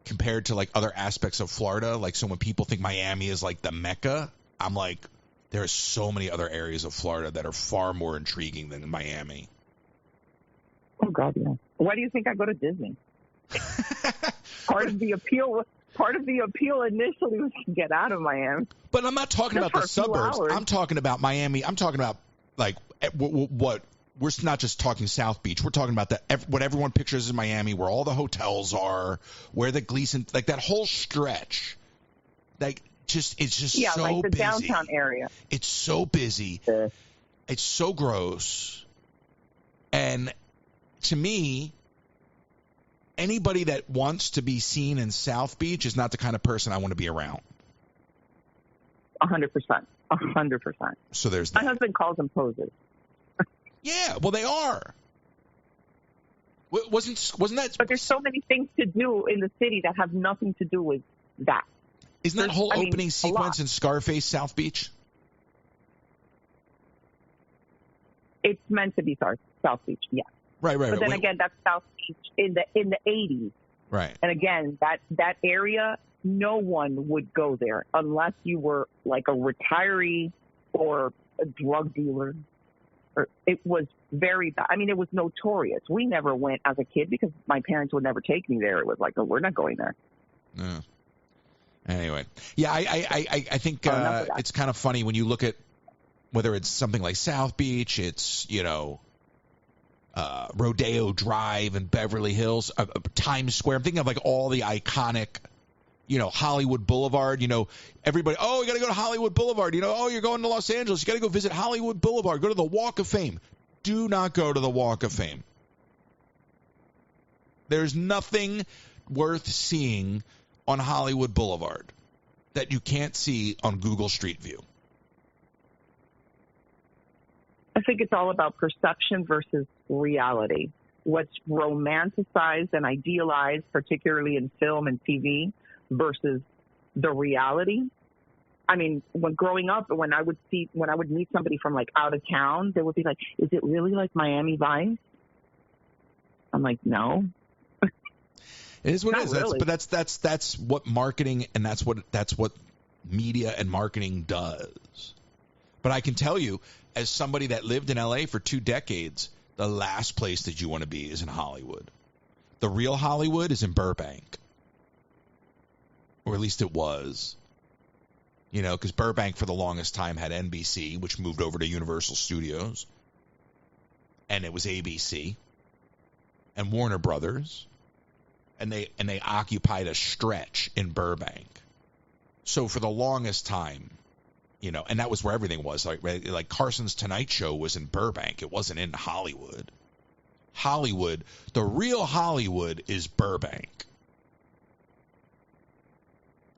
Speaker 1: compared to like other aspects of Florida, like, so when people think Miami is like the Mecca, I'm like, there are so many other areas of Florida that are far more intriguing than Miami.
Speaker 2: Oh God, yeah. Why do you think I go to Disney? Part of the appeal initially was to get out of Miami.
Speaker 1: But I'm not talking about the suburbs. I'm talking about Miami. I'm talking about like what we're not just talking South Beach. We're talking about what everyone pictures in Miami, where all the hotels are, where the Gleason, like that whole stretch, like. It's just so
Speaker 2: like the
Speaker 1: busy.
Speaker 2: Downtown area.
Speaker 1: It's so busy. It's so gross. And to me, anybody that wants to be seen in South Beach is not the kind of person I want to be around.
Speaker 2: 100%. 100%.
Speaker 1: So there's that.
Speaker 2: My husband calls them posers.
Speaker 1: Yeah, well, they are. Wasn't that?
Speaker 2: But there's so many things to do in the city that have nothing to do with that.
Speaker 1: Isn't that whole opening sequence in Scarface South Beach?
Speaker 2: It's meant to be South Beach, yeah.
Speaker 1: Right.
Speaker 2: But then again, that's South Beach in the 80s.
Speaker 1: Right.
Speaker 2: And again, that area, no one would go there unless you were like a retiree or a drug dealer. Or it was very bad. I mean, it was notorious. We never went as a kid because my parents would never take me there. It was like, oh, we're not going there.
Speaker 1: Yeah. Anyway, yeah, I think it's kind of funny when you look at whether it's something like South Beach, it's, Rodeo Drive and Beverly Hills, Times Square. I'm thinking of like all the iconic, Hollywood Boulevard, everybody, oh, you got to go to Hollywood Boulevard, oh, you're going to Los Angeles, you got to go visit Hollywood Boulevard, go to the Walk of Fame. Do not go to the Walk of Fame. There's nothing worth seeing on Hollywood Boulevard that you can't see on Google Street View.
Speaker 2: I think it's all about perception versus reality. What's romanticized and idealized, particularly in film and TV, versus the reality. I mean, when growing up, when I would meet somebody from like out of town, they would be like, "Is it really like Miami Vice?" I'm like, no.
Speaker 1: It is what
Speaker 2: Not
Speaker 1: it is. That's,
Speaker 2: really.
Speaker 1: but that's what marketing and that's what media and marketing does. But I can tell you, as somebody that lived in LA for 2 decades, the last place that you want to be is in Hollywood. The real Hollywood is in Burbank. Or at least it was. You know, because Burbank for the longest time had NBC, which moved over to Universal Studios. And it was ABC. And Warner Brothers. And they occupied a stretch in Burbank. So for the longest time, you know, and that was where everything was. Like Carson's Tonight Show was in Burbank. It wasn't in Hollywood. Hollywood, the real Hollywood is Burbank.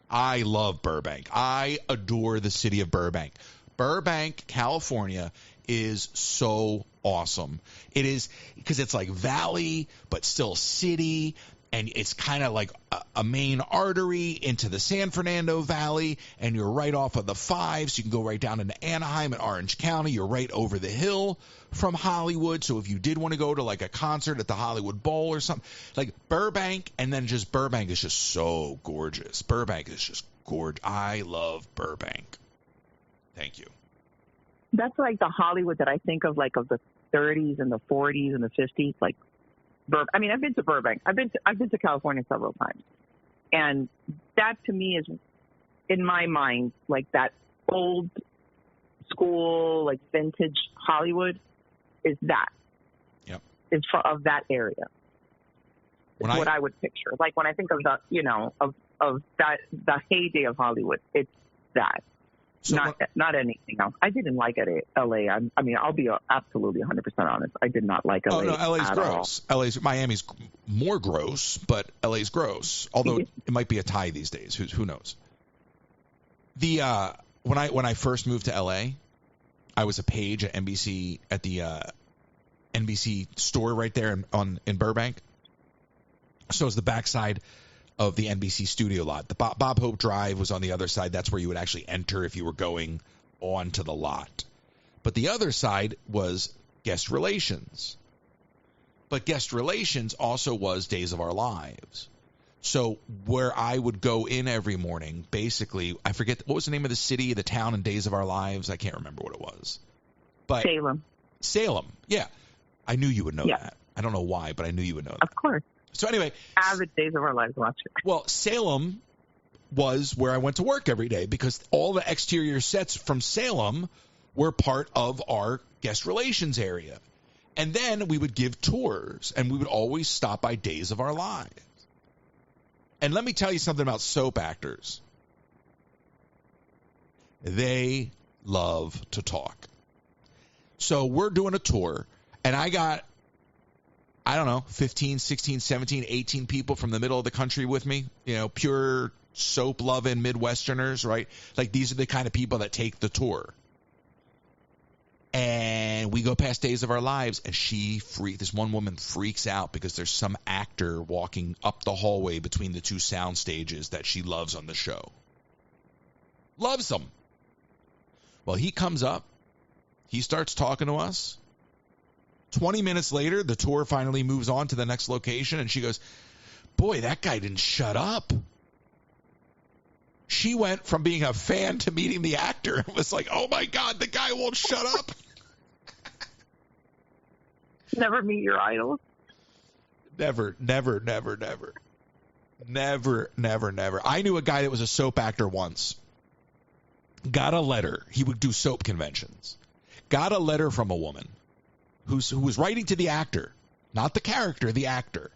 Speaker 1: I love Burbank. I adore the city of Burbank. Burbank, California is so awesome. It is because it's like valley, but still city. And it's kind of like a main artery into the San Fernando Valley, and you're right off of the 5, so you can go right down into Anaheim and Orange County. You're right over the hill from Hollywood, so if you did want to go to like a concert at the Hollywood Bowl or something, like Burbank, and then just Burbank is just so gorgeous. Burbank is just gorgeous. I love Burbank. Thank you.
Speaker 2: That's like the Hollywood that I think of, like of the 30s and the 40s and the 50s, like. I mean, I've been to Burbank. I've been to California several times, and that to me is, in my mind, like that old school, like vintage Hollywood, is that.
Speaker 1: Yep.
Speaker 2: It's of that area. It's what I would picture. Like when I think of the, you know, of that the heyday of Hollywood, it's that. So not anything else. I didn't like it. LA. I mean, I'll be absolutely 100% honest. I did not like LA.
Speaker 1: Oh no, LA's
Speaker 2: at
Speaker 1: gross.
Speaker 2: All.
Speaker 1: Miami's more gross, but LA's gross. Although it might be a tie these days. Who knows? The when I first moved to LA, I was a page at NBC at the NBC store right there in Burbank. So it was the backside of the NBC studio lot. The Bob Hope Drive was on the other side. That's where you would actually enter if you were going onto the lot. But the other side was guest relations. But guest relations also was Days of Our Lives. So where I would go in every morning, basically, I forget, what was the name of the city, the town in Days of Our Lives? I can't remember what it was. But Salem, yeah. I knew you would know that. I don't know why, but I knew you would know that.
Speaker 2: Of course.
Speaker 1: So anyway.
Speaker 2: Avid Days of Our Lives watcher.
Speaker 1: Well, Salem was where I went to work every day because all the exterior sets from Salem were part of our guest relations area. And then we would give tours, and we would always stop by Days of Our Lives. And let me tell you something about soap actors. They love to talk. So we're doing a tour, and I got, I don't know, 15, 16, 17, 18 people from the middle of the country with me, you know, pure soap-loving Midwesterners, right? Like these are the kind of people that take the tour. And we go past Days of Our Lives, and this one woman freaks out because there's some actor walking up the hallway between the two sound stages that she loves on the show. Loves them. Well, he comes up. He starts talking to us. 20 minutes later, the tour finally moves on to the next location, and she goes, boy, that guy didn't shut up. She went from being a fan to meeting the actor. It was like, oh, my God, the guy won't shut up.
Speaker 2: Never meet your idols.
Speaker 1: Never. I knew a guy that was a soap actor once. Got a letter. He would do soap conventions. Got a letter from a woman who was writing to the actor, not the character, the actor,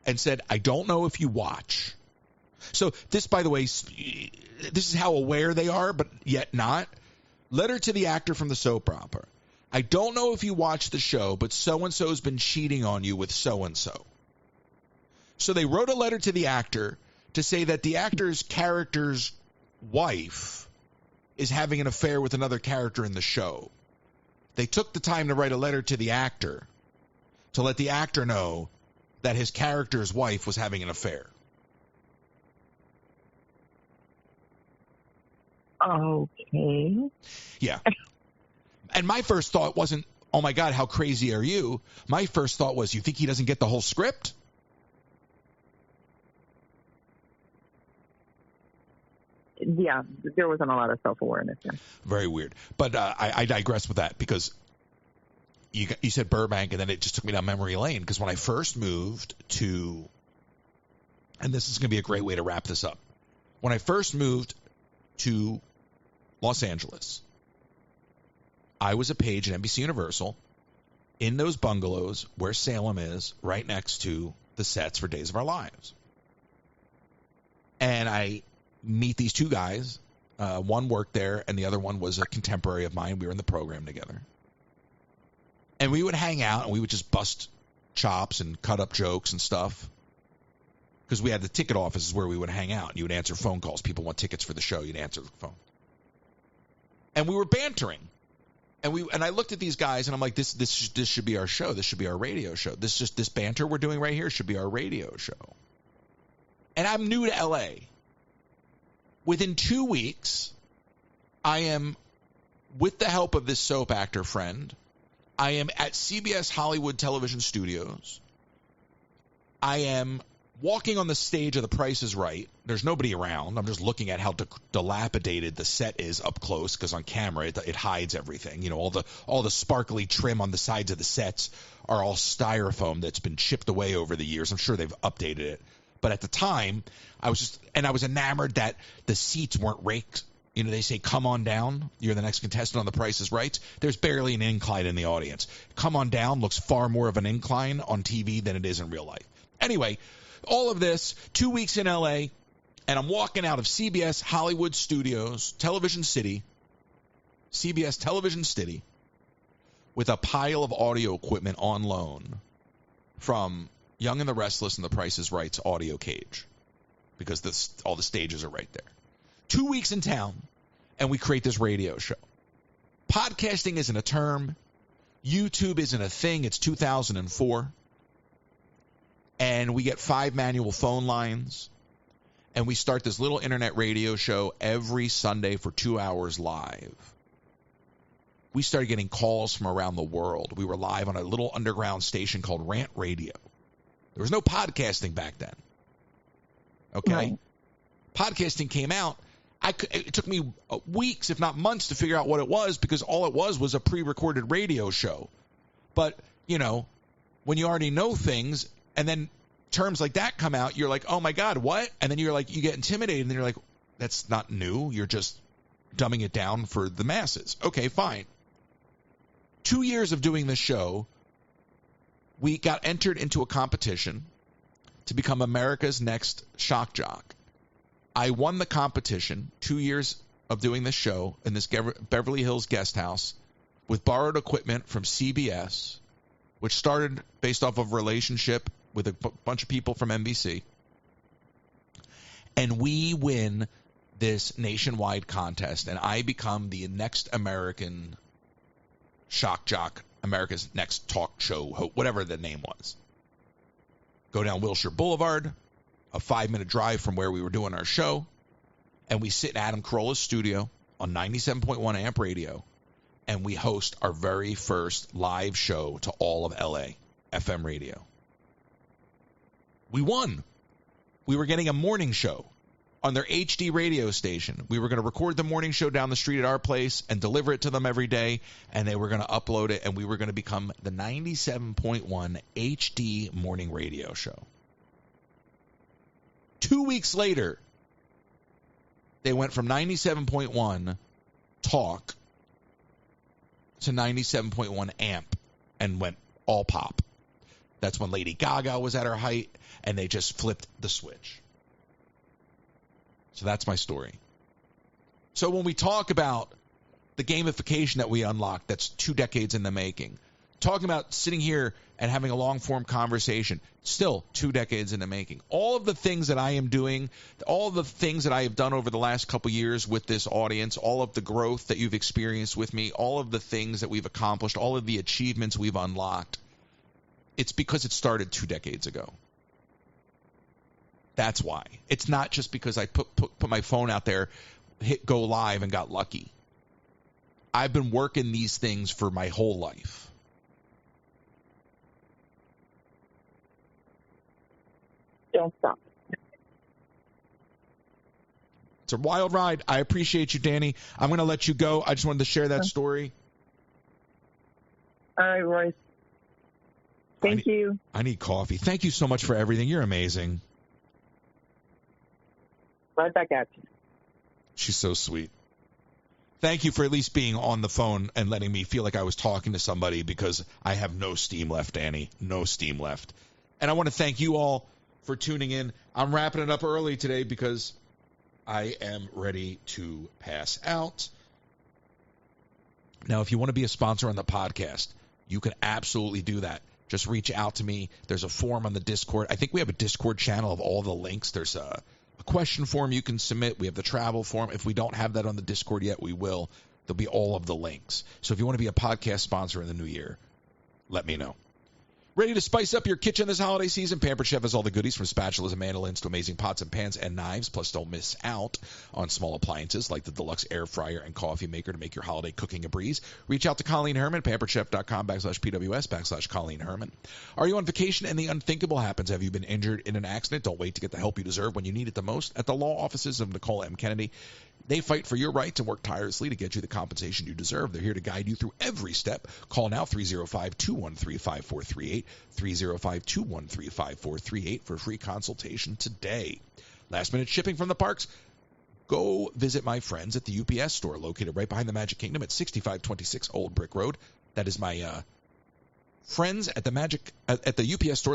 Speaker 1: and said, I don't know if you watch. So this, by the way, this is how aware they are, but yet not. Letter to the actor from the soap opera. I don't know if you watch the show, but so-and-so's been cheating on you with so-and-so. So they wrote a letter to the actor to say that the actor's character's wife is having an affair with another character in the show. They took the time to write a letter to the actor to let the actor know that his character's wife was having an affair.
Speaker 2: Okay.
Speaker 1: Yeah. And my first thought wasn't, oh my God, how crazy are you? My first thought was, you think he doesn't get the whole script?
Speaker 2: Yeah, there wasn't a lot of self-awareness there.
Speaker 1: Very weird. But I digress with that because you said Burbank, and then it just took me down memory lane. Because when I first moved to, and this is going to be a great way to wrap this up. When I first moved to Los Angeles, I was a page at NBC Universal in those bungalows where Salem is, right next to the sets for Days of Our Lives. And I meet these two guys. One worked there, and the other one was a contemporary of mine. We were in the program together. And we would hang out, and we would just bust chops and cut up jokes and stuff. Because we had the ticket offices where we would hang out. You would answer phone calls. People want tickets for the show. You'd answer the phone. And we were bantering. And I looked at these guys, and I'm like, this should be our show. This should be our radio show. This banter we're doing right here should be our radio show. And I'm new to L.A. Within 2 weeks, I am, with the help of this soap actor friend, I am at CBS Hollywood Television Studios. I am walking on the stage of The Price is Right. There's nobody around. I'm just looking at how dilapidated the set is up close, because on camera it hides everything. You know, all the sparkly trim on the sides of the sets are all styrofoam that's been chipped away over the years. I'm sure they've updated it. But at the time, I was enamored that the seats weren't raked. You know, they say, come on down. You're the next contestant on The Price is Right. There's barely an incline in the audience. Come on down looks far more of an incline on TV than it is in real life. Anyway, all of this, 2 weeks in L.A., and I'm walking out of CBS Hollywood Studios, Television City, CBS Television City, with a pile of audio equipment on loan from Young and the Restless and The Price is Right's audio cage, because all the stages are right there. 2 weeks in town, and we create this radio show. Podcasting isn't a term. YouTube isn't a thing. It's 2004. And we get 5 manual phone lines, and we start this little internet radio show every Sunday for 2 hours live. We started getting calls from around the world. We were live on a little underground station called Rant Radio. There was no podcasting back then. Okay?
Speaker 2: Right.
Speaker 1: Podcasting came out. It took me weeks, if not months, to figure out what it was, because all it was a pre-recorded radio show. But, you know, when you already know things, and then terms like that come out, you're like, oh my God, what? And then you get intimidated, and then you're like, that's not new. You're just dumbing it down for the masses. Okay, fine. 2 years of doing this show, we got entered into a competition to become America's Next Shock Jock. I won the competition, 2 years of doing this show in this Beverly Hills guest house with borrowed equipment from CBS, which started based off of a relationship with a bunch of people from NBC. And we win this nationwide contest, and I become the next American shock jock, America's Next talk show, whatever the name was. Go down Wilshire Boulevard, a 5-minute drive from where we were doing our show, and we sit in Adam Carolla's studio on 97.1 amp radio, and we host our very first live show to all of LA, FM radio. We won. We were getting a morning show on their HD radio station. We were going to record the morning show down the street at our place and deliver it to them every day, and they were going to upload it, and we were going to become the 97.1 HD morning radio show. 2 weeks later, they went from 97.1 talk to 97.1 amp and went all pop. That's when Lady Gaga was at her height, and they just flipped the switch. So that's my story. So when we talk about the gamification that we unlocked, that's 2 decades in the making. Talking about sitting here and having a long-form conversation, still 2 decades in the making. All of the things that I am doing, all of the things that I have done over the last couple years with this audience, all of the growth that you've experienced with me, all of the things that we've accomplished, all of the achievements we've unlocked, it's because it started 2 decades ago. That's why. It's not just because I put my phone out there, hit go live, and got lucky. I've been working these things for my whole life.
Speaker 2: Don't stop.
Speaker 1: It's a wild ride. I appreciate you, Danny. I'm going to let you go. I just wanted to share that story.
Speaker 2: All right, Royce. Thank you.
Speaker 1: I need coffee. Thank you so much for everything. You're amazing.
Speaker 2: Right back at you.
Speaker 1: She's so sweet. Thank you for at least being on the phone and letting me feel like I was talking to somebody, because I have no steam left, Danny. No steam left. And I want to thank you all for tuning in. I'm wrapping it up early today because I am ready to pass out. Now, if you want to be a sponsor on the podcast, you can absolutely do that. Just reach out to me. There's a form on the Discord. I think we have a Discord channel of all the links. There's a question form you can submit. We have the travel form. If we don't have that on the Discord yet, we will. There'll be all of the links. So if you want to be a podcast sponsor in the new year, let me know. Ready to spice up your kitchen this holiday season? Pampered Chef has all the goodies, from spatulas and mandolins to amazing pots and pans and knives. Plus, don't miss out on small appliances like the deluxe air fryer and coffee maker to make your holiday cooking a breeze. Reach out to Colleen Herman, pamperedchef.com/PWS/Colleen Herman. Are you on vacation and the unthinkable happens? Have you been injured in an accident? Don't wait to get the help you deserve when you need it the most. At the law offices of Nicole M. Kennedy, they fight for your rights and work tirelessly to get you the compensation you deserve. They're here to guide you through every step. Call now, 305-213-5438, 305-213-5438 for a free consultation today. Last-minute shipping from the parks? Go visit my friends at the UPS store located right behind the Magic Kingdom at 6526 Old Brick Road. That is my friends at the UPS store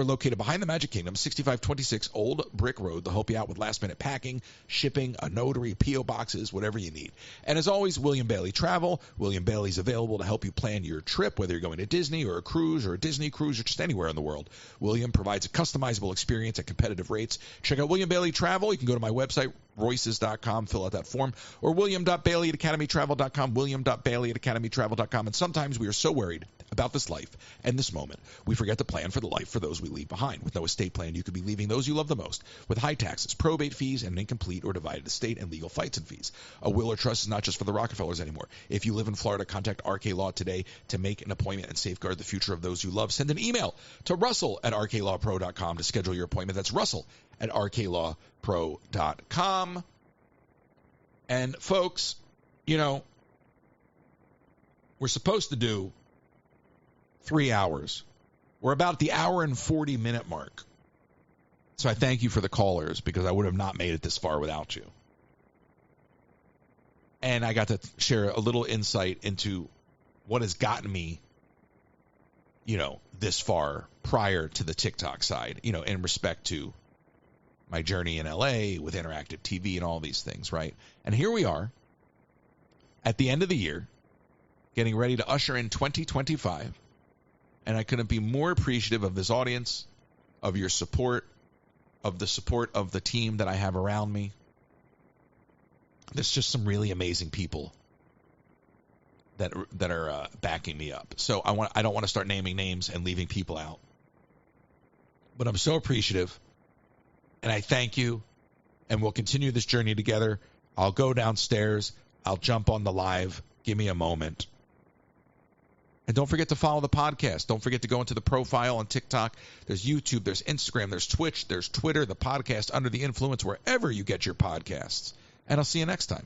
Speaker 1: located behind the Magic Kingdom, 6526 Old Brick Road. They'll help you out with last-minute packing, shipping, a notary, P.O. boxes, whatever you need. And as always, William Bailey Travel. William Bailey's available to help you plan your trip, whether you're going to Disney or a cruise or a Disney cruise or just anywhere in the world. William provides a customizable experience at competitive rates. Check out William Bailey Travel. You can go to my website, royces.com, fill out that form, or William.bailey at academytravel.com, William.bailey at academytravel.com. And sometimes we are so worried about this life and this moment, we forget to plan for the life for those we leave behind. With no estate plan, you could be leaving those you love the most with high taxes, probate fees, and an incomplete or divided estate, and legal fights and fees. A will or trust is not just for the Rockefellers anymore. If you live in Florida, contact RK Law today to make an appointment and safeguard the future of those you love. Send an email to Russell at rklawpro.com to schedule your appointment. That's Russell at rklawpro.com. And folks, we're supposed to do 3 hours. We're about the hour and 40-minute mark. So I thank you for the callers, because I would have not made it this far without you. And I got to share a little insight into what has gotten me, this far prior to the TikTok side, in respect to my journey in LA with interactive TV and all these things, right? And here we are at the end of the year, getting ready to usher in 2025. And I couldn't be more appreciative of this audience, of your support, of the support of the team that I have around me. There's just some really amazing people that are backing me up. So I don't want to start naming names and leaving people out. But I'm so appreciative, and I thank you, and we'll continue this journey together. I'll go downstairs. I'll jump on the live. Give me a moment. And don't forget to follow the podcast. Don't forget to go into the profile on TikTok. There's YouTube, there's Instagram, there's Twitch, there's Twitter, the podcast Under the Influence, wherever you get your podcasts. And I'll see you next time.